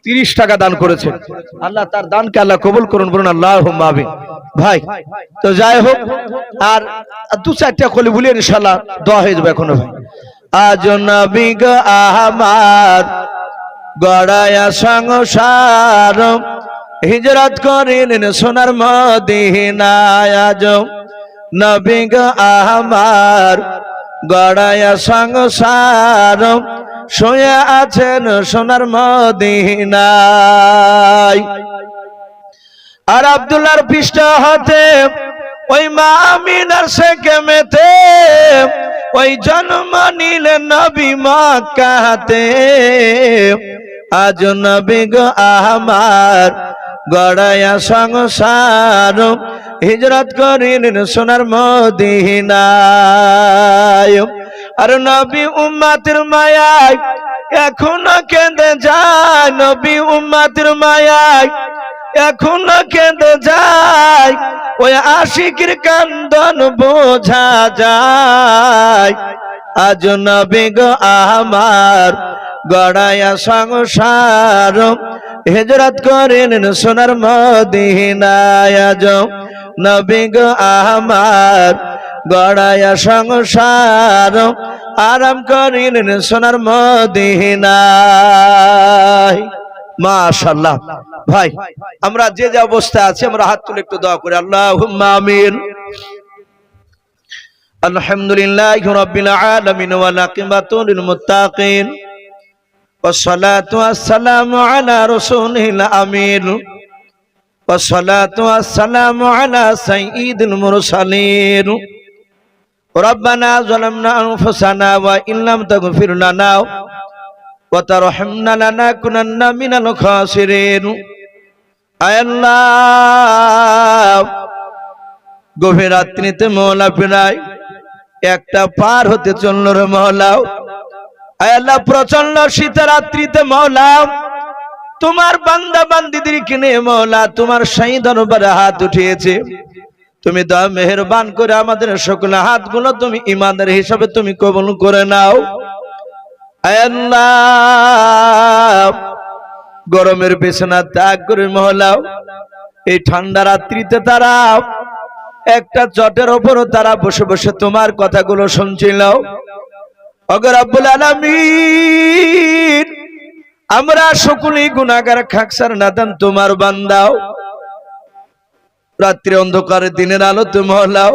30 টাকা দান করেছেন। আল্লাহ তার দানকে আল্লাহ কবুল করুন, বলুন আল্লাহুম্মা আমিন। ভাই তো যাই হোক, আর 2-4টা কলি বলি ইনশাআল্লাহ দোয়া হয়ে যাবে এখনো। ভাই আজ নবী গো আমার গড়ায়া সংসার, হিজরত করিলেন সোনার মদিনায়। আজ নবী গো আমার গড়ায়া সংসার, শুয়ে আছেন সোনার মদিনায়। আর আব্দুল্লাহর পৃষ্ঠ হতে ওই মা আমিনার সেকেমেতে, ওই জন্ম নিলেন নবী মক্কাতে। আজ নবী গো আমার গড়ায়া সংসার, হিজরত করিলেন সোনার মদিনায়। আর নবী উম্মতের মায়ায় এখনো কেঁদে যায়, নবী উম্মতের মায়ায় এখনো কেঁদে যায়, ওই আশিকের কান্দন বোঝা যায়। আজ নবী গো আমার গড়ায়া সংসার, হিজরত করিলেন সোনার মদিনায়। আজ নবী গো আমার গড়ায়া সংসার, আরাম করিলেন সোনার মদিনায়। মাশাআল্লাহ। ভাই আমরা যে যে অবস্থায় আছি আমরা হাত তুলে একটু দোয়া করি। আল্লাহুম্মা আমিন। আলহামদুলিল্লাহি রাব্বিল আলামিন ওয়া আকিবাতুল মুত্তাকিন ওয়াসসালাতু ওয়াসসালামু আলা রাসূলিল আমিন ওয়াসসালাতু ওয়াসসালামু আলা সাইয়্যিদিল মুরসালিন। রব্বানা যালামনা আনফুসানা ওয়া ইল্লাম তাগফির লানা ওয়া তারহামনা লানাকুনান্না মিনাল খাসিরিন। আয় আল্লাহ, গভীর রাত্রিতে মওলা প্রায় একটা পার হতে চলল রে মওলা। আয় আল্লাহ, প্রচন্ড শীতের রাত্রিতে মওলা তোমার বান্দা বান্দীদের কিনে মওলা তোমার শাহী দরবারে হাত উঠিয়েছে, তুমি দয়া মেহেরবান করে আমাদের সকল হাতগুলো তুমি ঈমানের হিসাবে তুমি কবুল করে নাও। আয় আল্লাহ, গরমের বিছানা ত্যাগ করে মহলাও এই ঠান্ডা রাত্রিতে তারা একটা চটের উপরও তারা বসে বসে তোমার কথাগুলো শুনছিল। ওগো রব্বুল আলামিন, আমরা সকলেই গুনাহগার খাকসার নাদান তোমার বান্দাও। রাত্রি অন্ধকারে দিনের আলো তুমি মহলাও,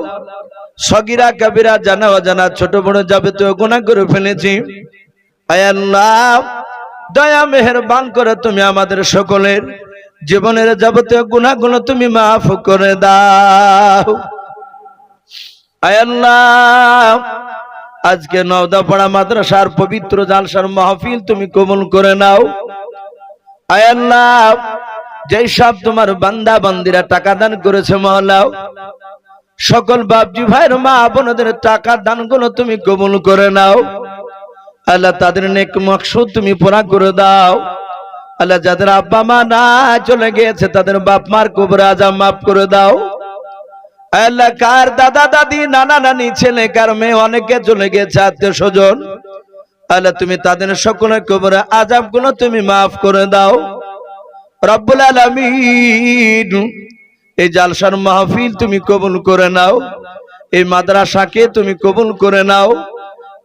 সগীরা কাবিরা জানা অজানা ছোট বড় যাবতীয় গুনাহ করে ফেলেছি। আয় আল্লাহ, দয়া মেহেরবান করে তুমি আমাদের সকলের জীবনের যাবতীয় গুনাহগুলো তুমি মাফ করে দাও। আয় আল্লাহ, আজকে নওদাপাড়া মাদ্রাসার পবিত্র জালসার মাহফিল তুমি কবুল করে নাও। আয় আল্লাহ, যেই সব তোমার বান্দা বান্দিরা টাকা দান করেছে মওলাও, সকল বাপজি ভাইয়ের মা বোনদের টাকা দানগুলো তুমি কবুল করে নাও। আল্লাহ, তাদের নেক মাকসুদ তুমি পুরা করে দাও। আল্লাহ, যাদের আব্বা মা না চলে গিয়েছে তাদের বাপ মার কবর আযাব মাফ করে দাও। আল্লাহ, কার দাদা দাদি নানা নানি ছেলে কার মেয়ে অনেকে চলে গেছে আত্মীয় স্বজন, আল্লাহ তুমি তাদের সকলের কবরে আযাব গুলো তুমি মাফ করে দাও। রব্বুল আলামিন, এই জালসার মাহফিল তুমি কবুল করে নাও, এই মাদ্রাসাকে তুমি কবুল করে নাও,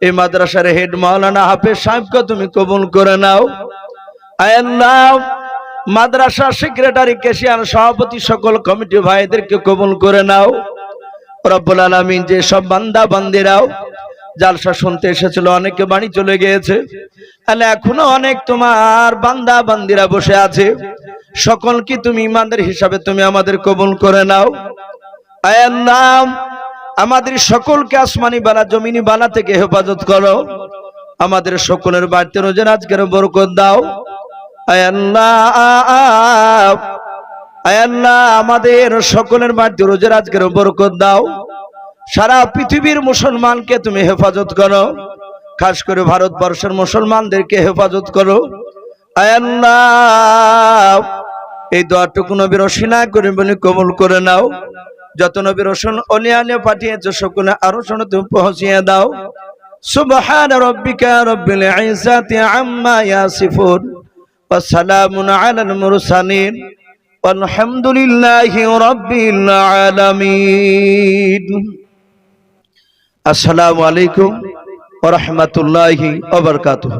এই মাদ্রাসার হেড মাওলানা হাফেজ সাহেবকে তুমি কবুল করে নাও। আয় আল্লাহ, মাদ্রাসা সেক্রেটারি ক্যাশিয়ার সভাপতি সকল কমিটি ভাইদেরকে কবুল করে নাও। রব্বুল আলামিন, যে সব বান্দা বান্দিরাও জালসা শুনতে এসেছিল অনেকে বাড়ি চলে গিয়েছে, তাহলে এখনো অনেক তোমার বান্দা বান্দিরা বসে আছে, সকলকে তুমি ইমানদার হিসাবে তুমি আমাদের কবুল করে নাও। আয় আল্লাহ, আমাদের সকলকে আসমানি বালা জমিনি বালা থেকে হেফাজত করো, আমাদের সকলের বাড়িতে রোজের আজকের বরকত দাও। আয় আল্লাহ, আয় আল্লাহ, আমাদের সকলের বাড়িতে রোজের আজকের বরকত দাও। সারা পৃথিবীর মুসলমানকে তুমি হেফাজত করো, খাস করে ভারতবর্ষের মুসলমানদেরকে হেফাজত করো। আয় আল্লাহ, এই দোয়াটুকু নবীর ওসিলা করে বলে কবুল করে নাও। যত নবীর রসুল ওলি আলিয়া পাঠিয়েছে সকলে আরো শোনো তুমি পৌঁছিয়ে দাও। সুবহান রাব্বিকা রাব্বিল ইজ্জাতি আম্মা ইয়াসিফুন ওয়া সালামুন আলাল মুরসালিন ওয়ালহামদুলিল্লাহি রাব্বিল আলামিন। আসসালামু আলাইকুম ওয়া রাহমাতুল্লাহি ওয়া বারাকাতুহু।